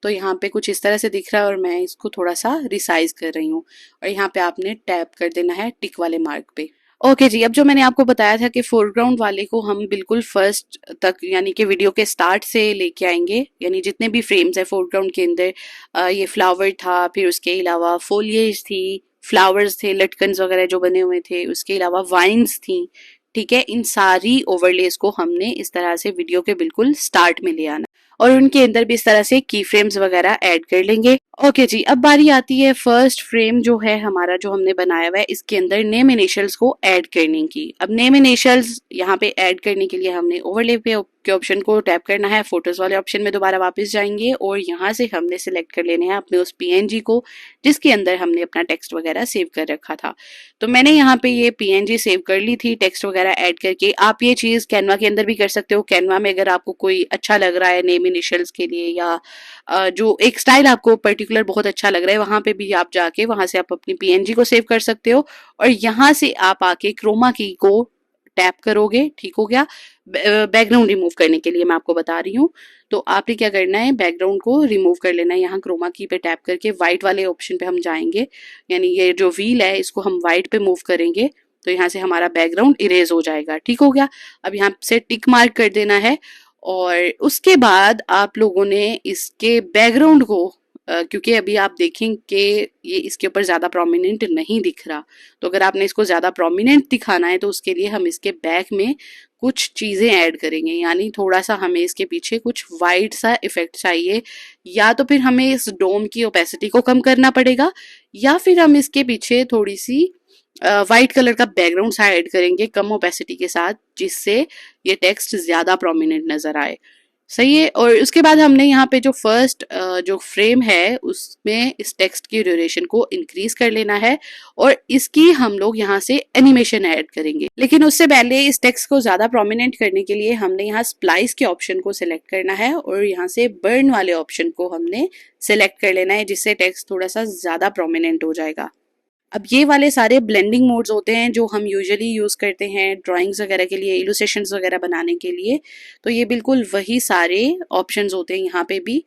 तो यहाँ पे कुछ इस तरह से दिख रहा है और मैं इसको थोड़ा सा रिसाइज कर रही हूँ और यहाँ पे आपने टैप कर देना है टिक वाले मार्क पे। ओके जी, अब जो मैंने आपको बताया था कि फोरग्राउंड वाले को हम बिल्कुल फर्स्ट तक यानी कि वीडियो के स्टार्ट से लेके आएंगे, यानी जितने भी फ्रेम्स है फोरग्राउंड के अंदर ये फ्लावर था, फिर उसके अलावा फोलिएज थी, फ्लावर्स थे, लटकन्स वगैरह जो बने हुए थे, उसके अलावा वाइन्स थी। ठीक है, इन सारी ओवरलेस को हमने इस तरह से वीडियो के बिल्कुल स्टार्ट में ले आना और उनके अंदर भी इस तरह से की फ्रेम्स वगैरह ऐड कर लेंगे। ओके जी, अब बारी आती है फर्स्ट फ्रेम जो है हमारा, जो हमने बनाया हुआ है, इसके अंदर नेम इनिशियल्स को ऐड करने की। अब नेम इनिशियल्स यहाँ पे ऐड करने के लिए हमने ओवरले पे के ऑप्शन को टैप करना है, फोटोज वाले ऑप्शन में दोबारा वापस जाएंगे और यहाँ से हमने सिलेक्ट कर लेने हैं अपने उस पीएनजी को जिसके अंदर हमने अपना टेक्स्ट वगैरह सेव कर रखा था। तो मैंने यहाँ पे ये पीएनजी सेव कर ली थी टेक्स्ट वगैरह ऐड करके। आप ये चीज़ कैनवा के अंदर भी कर सकते हो। कैनवा में अगर आपको कोई अच्छा लग रहा है नेम इनिशियल्स के लिए या जो एक स्टाइल आपको पर्टिकुलर बहुत अच्छा लग रहा है, वहां पे भी आप जाके वहां से आप अपनी पीएनजी को सेव कर सकते हो और यहाँ से आप आके क्रोमा की को टैप करोगे, ठीक हो गया। बैकग्राउंड रिमूव करने के लिए मैं आपको बता रही हूँ। तो आपने क्या करना है, बैकग्राउंड को रिमूव कर लेना है। यहाँ क्रोमा की पे टैप करके व्हाइट वाले ऑप्शन पे हम जाएंगे, यानी ये जो व्हील है इसको हम व्हाइट पे मूव करेंगे तो यहाँ से हमारा बैकग्राउंड इरेज हो जाएगा, ठीक हो गया। अब यहाँ से टिक मार्क कर देना है और उसके बाद आप लोगों ने इसके बैकग्राउंड को क्योंकि अभी आप देखें कि ये इसके ऊपर ज़्यादा प्रोमिनेंट नहीं दिख रहा, तो अगर आपने इसको ज़्यादा प्रोमिनेंट दिखाना है तो उसके लिए हम इसके बैक में कुछ चीज़ें ऐड करेंगे, यानी थोड़ा सा हमें इसके पीछे कुछ वाइट सा इफेक्ट चाहिए, या तो फिर हमें इस डोम की ओपेसिटी को कम करना पड़ेगा, या फिर हम इसके पीछे थोड़ी सी वाइट कलर का बैकग्राउंड सा ऐड करेंगे कम ओपेसिटी के साथ, जिससे ये टेक्स्ट ज़्यादा प्रोमिनेंट नज़र आए। सही है। और उसके बाद हमने यहाँ पे जो फर्स्ट जो फ्रेम है उसमें इस टेक्स्ट की ड्यूरेशन को इंक्रीज कर लेना है और इसकी हम लोग यहाँ से एनिमेशन ऐड करेंगे। लेकिन उससे पहले इस टेक्स्ट को ज्यादा प्रोमिनेंट करने के लिए हमने यहाँ स्प्लाइस के ऑप्शन को सिलेक्ट करना है और यहाँ से बर्न वाले ऑप्शन को हमने सिलेक्ट कर लेना है, जिससे टेक्स्ट थोड़ा सा ज्यादा प्रोमिनेंट हो जाएगा। अब ये वाले सारे ब्लेंडिंग मोड्स होते हैं जो हम यूजुअली यूज़ करते हैं ड्राइंग्स वगैरह के लिए, इलुस्ट्रेशंस वगैरह बनाने के लिए। तो ये बिल्कुल वही सारे ऑप्शंस होते हैं यहाँ पे भी,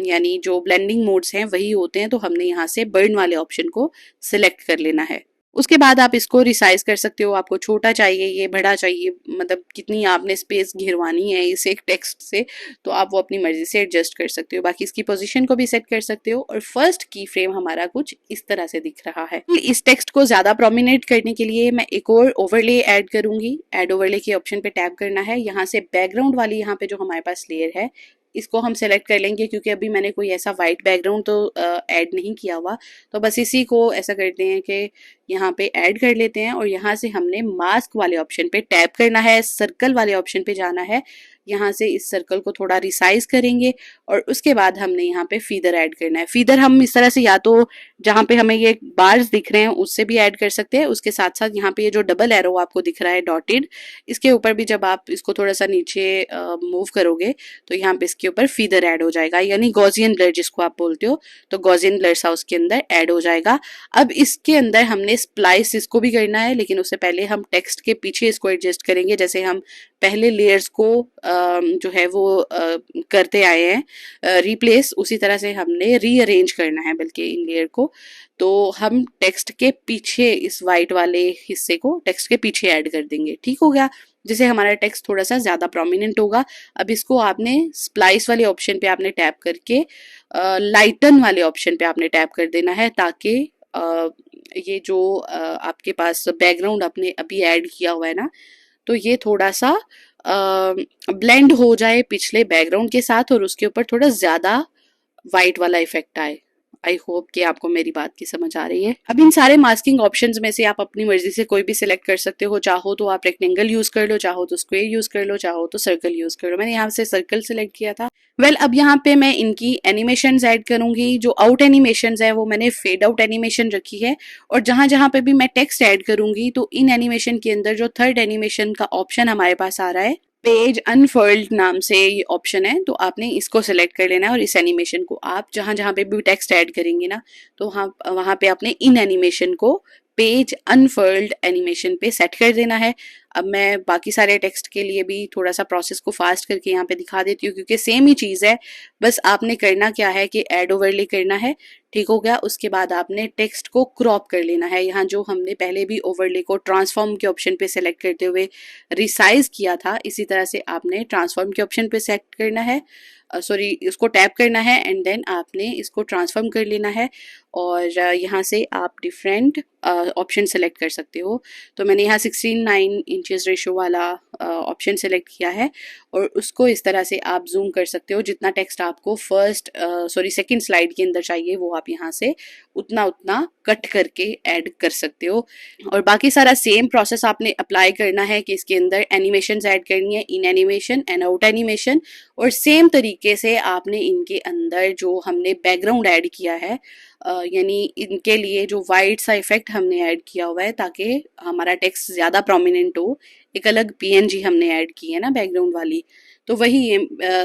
यानी जो ब्लेंडिंग मोड्स हैं वही होते हैं। तो हमने यहाँ से बर्न वाले ऑप्शन को सिलेक्ट कर लेना है। उसके बाद आप इसको रिसाइज कर सकते हो, आपको छोटा चाहिए, ये बड़ा चाहिए, मतलब कितनी आपने स्पेस घिरवानी है इस एक टेक्स्ट से, तो आप वो अपनी मर्जी से एडजस्ट कर सकते हो। बाकी इसकी पोजीशन को भी सेट कर सकते हो। और फर्स्ट की फ्रेम हमारा कुछ इस तरह से दिख रहा है। इस टेक्स्ट को ज्यादा प्रोमिनेंट करने के लिए मैं एक और ओवरले ऐड करूंगी। ऐड ओवरले के ऑप्शन पे टैप करना है। यहाँ से बैकग्राउंड वाली यहाँ पे जो हमारे पास लेयर है इसको हम सेलेक्ट कर लेंगे, क्योंकि अभी मैंने कोई ऐसा वाइट बैकग्राउंड तो ऐड नहीं किया हुआ। तो बस इसी को ऐसा करते हैं कि यहाँ पे ऐड कर लेते हैं और यहाँ से हमने मास्क वाले ऑप्शन पे टैप करना है, सर्कल वाले ऑप्शन पे जाना है। यहाँ से इस सर्कल को थोड़ा रिसाइज करेंगे और उसके बाद हमने यहाँ पे फीदर ऐड करना है। फीदर हम इस तरह से या तो जहाँ पे हमें ये बार्स दिख रहे हैं उससे भी ऐड कर सकते हैं। उसके साथ साथ यहाँ पे ये जो डबल एरो आपको दिख रहा है डॉटेड, इसके ऊपर भी जब आप इसको थोड़ा सा नीचे मूव करोगे तो यहाँ पे इसके ऊपर फीदर ऐड हो जाएगा, यानी गॉसियन ब्लर जिसको आप बोलते हो। तो गॉसियन ब्लर सा उसके अंदर ऐड हो जाएगा। अब इसके अंदर हमने स्प्लाइस इसको भी करना है, लेकिन उससे पहले हम टेक्स्ट के पीछे इसको एडजस्ट करेंगे। जैसे हम पहले लेयर्स को जो है वो करते आए हैं रिप्लेस, उसी तरह से हमने रीअरेंज करना है बल्कि इन लेयर को। तो हम टेक्स्ट के पीछे इस वाइट वाले हिस्से को टेक्स्ट के पीछे ऐड कर देंगे, ठीक हो गया, जिससे हमारा टेक्स्ट थोड़ा सा ज्यादा प्रोमिनेंट होगा। अब इसको आपने स्प्लाइस वाले ऑप्शन पे आपने टैप करके लाइटन वाले ऑप्शन पे आपने टैप कर देना है, ताकि ये जो आपके पास बैकग्राउंड आपने अभी ऐड किया हुआ है ना, तो ये थोड़ा सा ब्लेंड हो जाए पिछले बैकग्राउंड के साथ और उसके ऊपर थोड़ा ज्यादा वाइट वाला इफेक्ट आए। आई होप कि आपको मेरी बात की समझ आ रही है। अब इन सारे मास्किंग ऑप्शंस में से आप अपनी मर्जी से कोई भी सिलेक्ट कर सकते हो। चाहो तो आप रेक्टेंगल यूज कर लो, चाहो तो स्क्वायर यूज कर लो, चाहो तो सर्कल यूज कर लो। मैंने यहाँ से सर्कल सिलेक्ट किया था। अब यहाँ पे मैं इनकी एनिमेशंस ऐड करूंगी। जो आउट एनिमेशंस है वो मैंने फेड आउट एनिमेशन रखी है, और जहां जहां पे भी मैं टेक्स्ट ऐड करूंगी तो इन एनिमेशन के अंदर जो थर्ड एनिमेशन का ऑप्शन हमारे पास आ रहा है, पेज अनफोल्ड नाम से ये ऑप्शन है, तो आपने इसको सिलेक्ट कर लेना है। और इस एनिमेशन को आप जहां जहां पे भी टेक्स्ट ऐड करेंगे ना, तो वहां पे आपने इन एनिमेशन को पेज अनफोल्ड एनिमेशन पे सेट कर देना है। अब मैं बाकी सारे टेक्स्ट के लिए भी थोड़ा सा प्रोसेस को फास्ट करके यहाँ पे दिखा देती हूँ, क्योंकि सेम ही चीज़ है। बस आपने करना क्या है कि ऐड ओवरले करना है, ठीक हो गया। उसके बाद आपने टेक्स्ट को क्रॉप कर लेना है। यहाँ जो हमने पहले भी ओवरले को ट्रांसफॉर्म के ऑप्शन पे सेलेक्ट करते हुए रिसाइज किया था, इसी तरह से आपने ट्रांसफॉर्म के ऑप्शन पे सेलेक्ट करना है, सॉरी इसको टैप करना है एंड देन आपने इसको ट्रांसफॉर्म कर लेना है। और यहाँ से आप डिफरेंट ऑप्शन सेलेक्ट कर सकते हो। तो मैंने यहाँ 16:9 इंचेस रेशो वाला ऑप्शन सेलेक्ट किया है, और उसको इस तरह से आप जूम कर सकते हो। जितना टेक्स्ट आपको सेकंड स्लाइड के अंदर चाहिए वो आप यहाँ से उतना उतना कट करके ऐड कर सकते हो। और बाकी सारा सेम प्रोसेस आपने अप्लाई करना है कि इसके अंदर एनिमेशंस ऐड करनी है, इन एनिमेशन एंड आउट एनिमेशन। और सेम तरीके से आपने इनके अंदर जो हमने बैकग्राउंड ऐड किया है, यानी इनके लिए जो वाइट सा इफेक्ट हमने ऐड किया हुआ है ताकि हमारा टेक्स्ट ज़्यादा प्रोमिनेंट हो, एक अलग पीएनजी हमने ऐड की है ना बैकग्राउंड वाली, तो वही ये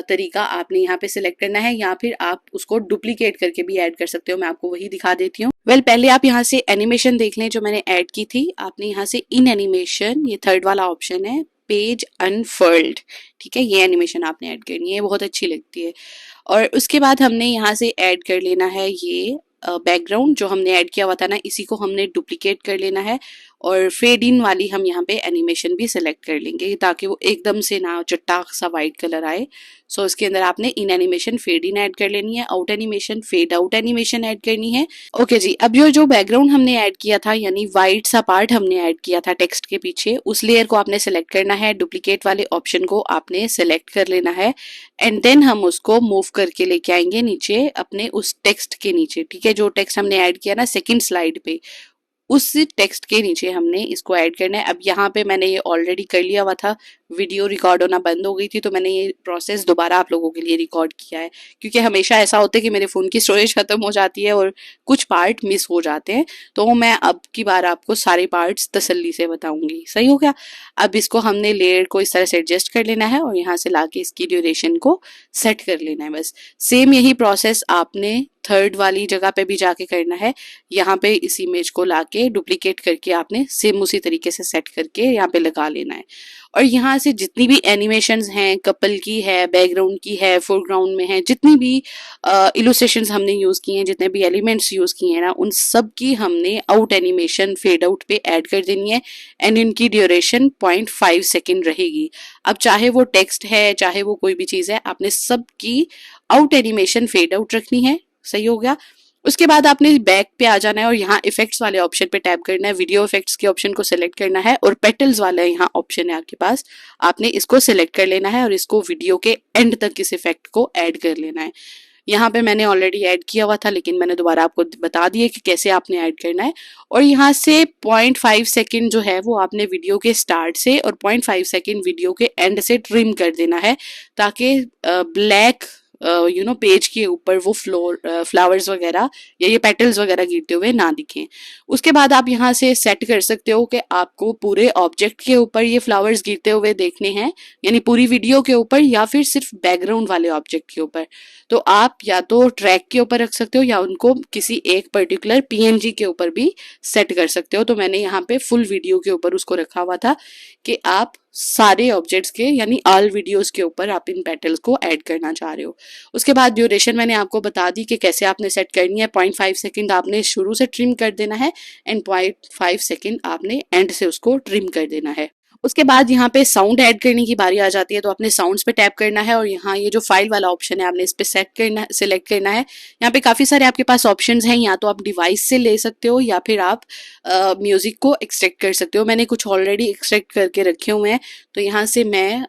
तरीका आपने यहाँ पे सिलेक्ट करना है, या फिर आप उसको डुप्लीकेट करके भी ऐड कर सकते हो। मैं आपको वही दिखा देती हूँ। पहले आप यहाँ से एनिमेशन देख लें जो मैंने ऐड की थी। आपने यहाँ से इन एनिमेशन, ये थर्ड वाला ऑप्शन है, पेज अनफर्ल्ड, ठीक है, ये एनिमेशन आपने ऐड करनी है, बहुत अच्छी लगती है। और उसके बाद हमने यहाँ से ऐड कर लेना है ये बैकग्राउंड जो हमने ऐड किया हुआ था ना, इसी को हमने डुप्लीकेट कर लेना है और फेड इन वाली हम यहाँ पे एनिमेशन भी सिलेक्ट कर लेंगे ताकि वो एकदम से ना चट्टाक सा वाइट कलर आए। सो इसके अंदर आपने in animation fade in add कर लेनी है, out animation fade out animation add करनी है। ओके जी, अब जो बैकग्राउंड हमने ऐड किया था यानी वाइट सा पार्ट हमने ऐड किया था टेक्स्ट के पीछे, उस लेयर को आपने सेलेक्ट करना है, डुप्लीकेट वाले ऑप्शन को आपने सेलेक्ट कर लेना है एंड देन हम उसको मूव करके लेके आएंगे नीचे अपने उस टेक्स्ट के नीचे, ठीक है, जो टेक्स्ट हमने ऐड किया ना सेकंड स्लाइड पे, उस टेक्स्ट के नीचे हमने इसको ऐड करना है। अब यहाँ पे मैंने ये ऑलरेडी कर लिया हुआ था, वीडियो रिकॉर्ड होना बंद हो गई थी तो मैंने ये प्रोसेस दोबारा आप लोगों के लिए रिकॉर्ड किया है, क्योंकि हमेशा ऐसा होता है कि मेरे फ़ोन की स्टोरेज खत्म हो जाती है और कुछ पार्ट मिस हो जाते हैं, तो मैं अब की बार आपको सारे पार्ट्स तसल्ली से बताऊंगी। सही हो गया। अब इसको हमने लेयर को इस तरह से एडजस्ट कर लेना है और यहाँ से लाके इसकी ड्यूरेशन को सेट कर लेना है। बस सेम यही प्रोसेस आपने थर्ड वाली जगह पे भी जाके करना है। यहाँ पे इस इमेज को लाके डुप्लीकेट करके आपने सेम उसी तरीके से सेट करके यहाँ पे लगा लेना है। और यहाँ से जितनी भी एनिमेशंस हैं, कपल की है, बैकग्राउंड की है, फोरग्राउंड में है, जितनी भी इलुस्ट्रेशंस हमने यूज किए हैं, जितने भी एलिमेंट्स यूज किए हैं ना, उन सब की हमने आउट एनिमेशन फेड आउट पे ऐड कर देनी है एंड इनकी ड्यूरेशन 0.5 सेकेंड रहेगी। अब चाहे वो टेक्स्ट है चाहे वो कोई भी चीज है, आपने सबकी आउट एनिमेशन फेड आउट रखनी है। सही हो गया। उसके बाद आपने बैक पे आ जाना है और यहाँ इफेक्ट्स वाले ऑप्शन पे टैप करना है, वीडियो इफेक्ट्स के ऑप्शन को सिलेक्ट करना है और पेटल्स वाला यहाँ ऑप्शन है आपके पास, आपने इसको सिलेक्ट कर लेना है और इसको वीडियो के एंड तक इस इफेक्ट को ऐड कर लेना है। यहाँ पे मैंने ऑलरेडी ऐड किया हुआ था लेकिन मैंने दोबारा आपको बता दिया कि कैसे आपने ऐड करना है। और यहाँ से 0.5 सेकेंड जो है वो आपने वीडियो के स्टार्ट से और 0.5 सेकेंड वीडियो के एंड से ट्रिम कर देना है ताकि ब्लैक पेज के ऊपर वो फ्लावर्स वगैरह या ये पेटल्स वगैरह गिरते हुए ना दिखें। उसके बाद आप यहाँ से सेट कर सकते हो कि आपको पूरे ऑब्जेक्ट के ऊपर ये फ्लावर्स गिरते हुए देखने हैं, यानी पूरी वीडियो के ऊपर या फिर सिर्फ बैकग्राउंड वाले ऑब्जेक्ट के ऊपर। तो आप या तो ट्रैक के ऊपर रख सकते हो या उनको किसी एक पर्टिकुलर पीएनजी के ऊपर भी सेट कर सकते हो। तो मैंने यहाँ पे फुल वीडियो के ऊपर उसको रखा हुआ था कि आप सारे ऑब्जेक्ट्स के यानी ऑल वीडियोस के ऊपर आप इन पेटल्स को ऐड करना चाह रहे हो। उसके बाद ड्यूरेशन मैंने आपको बता दी कि कैसे आपने सेट करनी है। 0.5 सेकेंड आपने शुरू से ट्रिम कर देना है एंड 0.5 सेकेंड आपने एंड से उसको ट्रिम कर देना है। उसके बाद यहाँ पे साउंड ऐड करने की बारी आ जाती है, तो आपने साउंड्स पे टैप करना है और यहाँ ये जो फाइल वाला ऑप्शन है आपने इस पे सिलेक्ट करना है। यहाँ पे काफ़ी सारे आपके पास ऑप्शंस हैं, या तो आप डिवाइस से ले सकते हो या फिर आप म्यूज़िक को एक्सट्रैक्ट कर सकते हो। मैंने कुछ ऑलरेडी एक्सट्रैक्ट करके रखे हुए हैं, तो यहाँ से मैं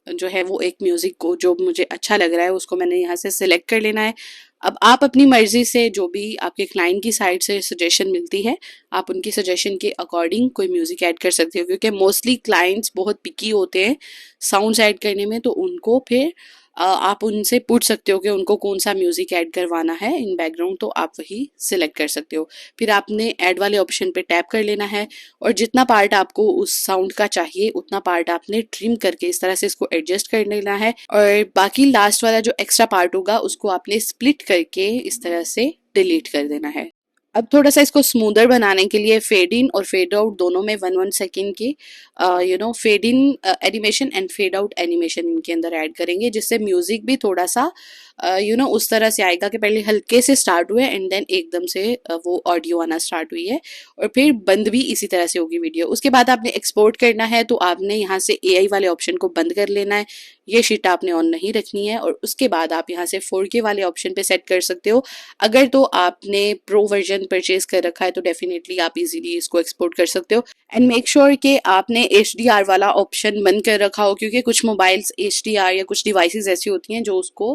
जो है वो एक म्यूज़िक को जो मुझे अच्छा लग रहा है उसको मैंने यहाँ से सिलेक्ट कर लेना है। अब आप अपनी मर्जी से जो भी आपके क्लाइंट की साइड से सजेशन मिलती है आप उनकी सजेशन के अकॉर्डिंग कोई म्यूजिक ऐड कर सकते हो, क्योंकि मोस्टली क्लाइंट्स बहुत पिकी होते हैं साउंड्स ऐड करने में, तो उनको फिर आप उनसे पूछ सकते हो कि उनको कौन सा म्यूजिक ऐड करवाना है इन बैकग्राउंड, तो आप वही सिलेक्ट कर सकते हो। फिर आपने ऐड वाले ऑप्शन पे टैप कर लेना है और जितना पार्ट आपको उस साउंड का चाहिए उतना पार्ट आपने ट्रिम करके इस तरह से इसको एडजस्ट कर लेना है और बाकी लास्ट वाला जो एक्स्ट्रा पार्ट होगा उसको आपने स्प्लिट करके इस तरह से डिलीट कर देना है। अब थोड़ा सा इसको स्मूदर बनाने के लिए फेड इन और फेड आउट दोनों में 1-1 सेकेंड की fade in animation and fade out animation इनके अंदर ऐड करेंगे, जिससे म्यूजिक भी थोड़ा सा उस तरह से आएगा कि पहले हल्के से स्टार्ट हुए एंड देन एकदम से वो ऑडियो आना स्टार्ट हुई है और फिर बंद भी इसी तरह से होगी वीडियो। उसके बाद आपने एक्सपोर्ट करना है तो आपने यहाँ से एआई वाले ऑप्शन को बंद कर लेना है, ये शीट आपने ऑन नहीं रखनी है और उसके बाद आप यहाँ से 4K वाले ऑप्शन पे सेट कर सकते हो। अगर तो आपने प्रो वर्जन परचेज कर रखा है तो डेफिनेटली आप इजीली इसको एक्सपोर्ट कर सकते हो एंड मेक श्योर कि आपने HDR वाला ऑप्शन बंद कर रखा हो, क्योंकि कुछ मोबाइल्स HDR या कुछ डिवाइसेस ऐसी होती हैं जो उसको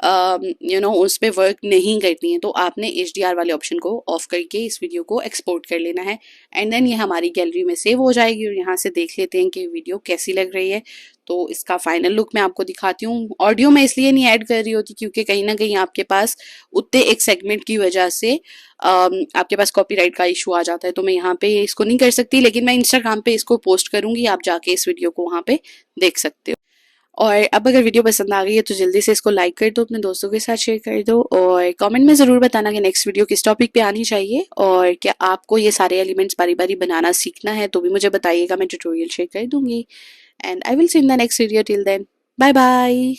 उस पर वर्क नहीं करती हैं, तो आपने HDR वाले ऑप्शन को ऑफ करके इस वीडियो को एक्सपोर्ट कर लेना है एंड देन ये हमारी गैलरी में सेव हो जाएगी और यहाँ से देख लेते हैं कि वीडियो कैसी लग रही है। तो इसका फाइनल लुक मैं आपको दिखाती हूँ। ऑडियो में इसलिए नहीं ऐड कर रही होती क्योंकि कहीं ना कहीं आपके पास उतने एक सेगमेंट की वजह से आपके पास कॉपीराइट का इशू आ जाता है, तो मैं यहाँ पे इसको नहीं कर सकती, लेकिन मैं इंस्टाग्राम पे इसको पोस्ट करूंगी, आप जाके इस वीडियो को वहाँ पे देख सकते हो। और अब अगर वीडियो पसंद आ गई है तो जल्दी से इसको लाइक कर दो, अपने दोस्तों के साथ शेयर कर दो, और कमेंट में ज़रूर बताना कि नेक्स्ट वीडियो किस टॉपिक पे आनी चाहिए, और क्या आपको ये सारे एलिमेंट्स बारी बारी बनाना सीखना है तो भी मुझे बताइएगा, मैं ट्यूटोरियल शेयर कर दूंगी। And I will see in the next video, till then bye bye.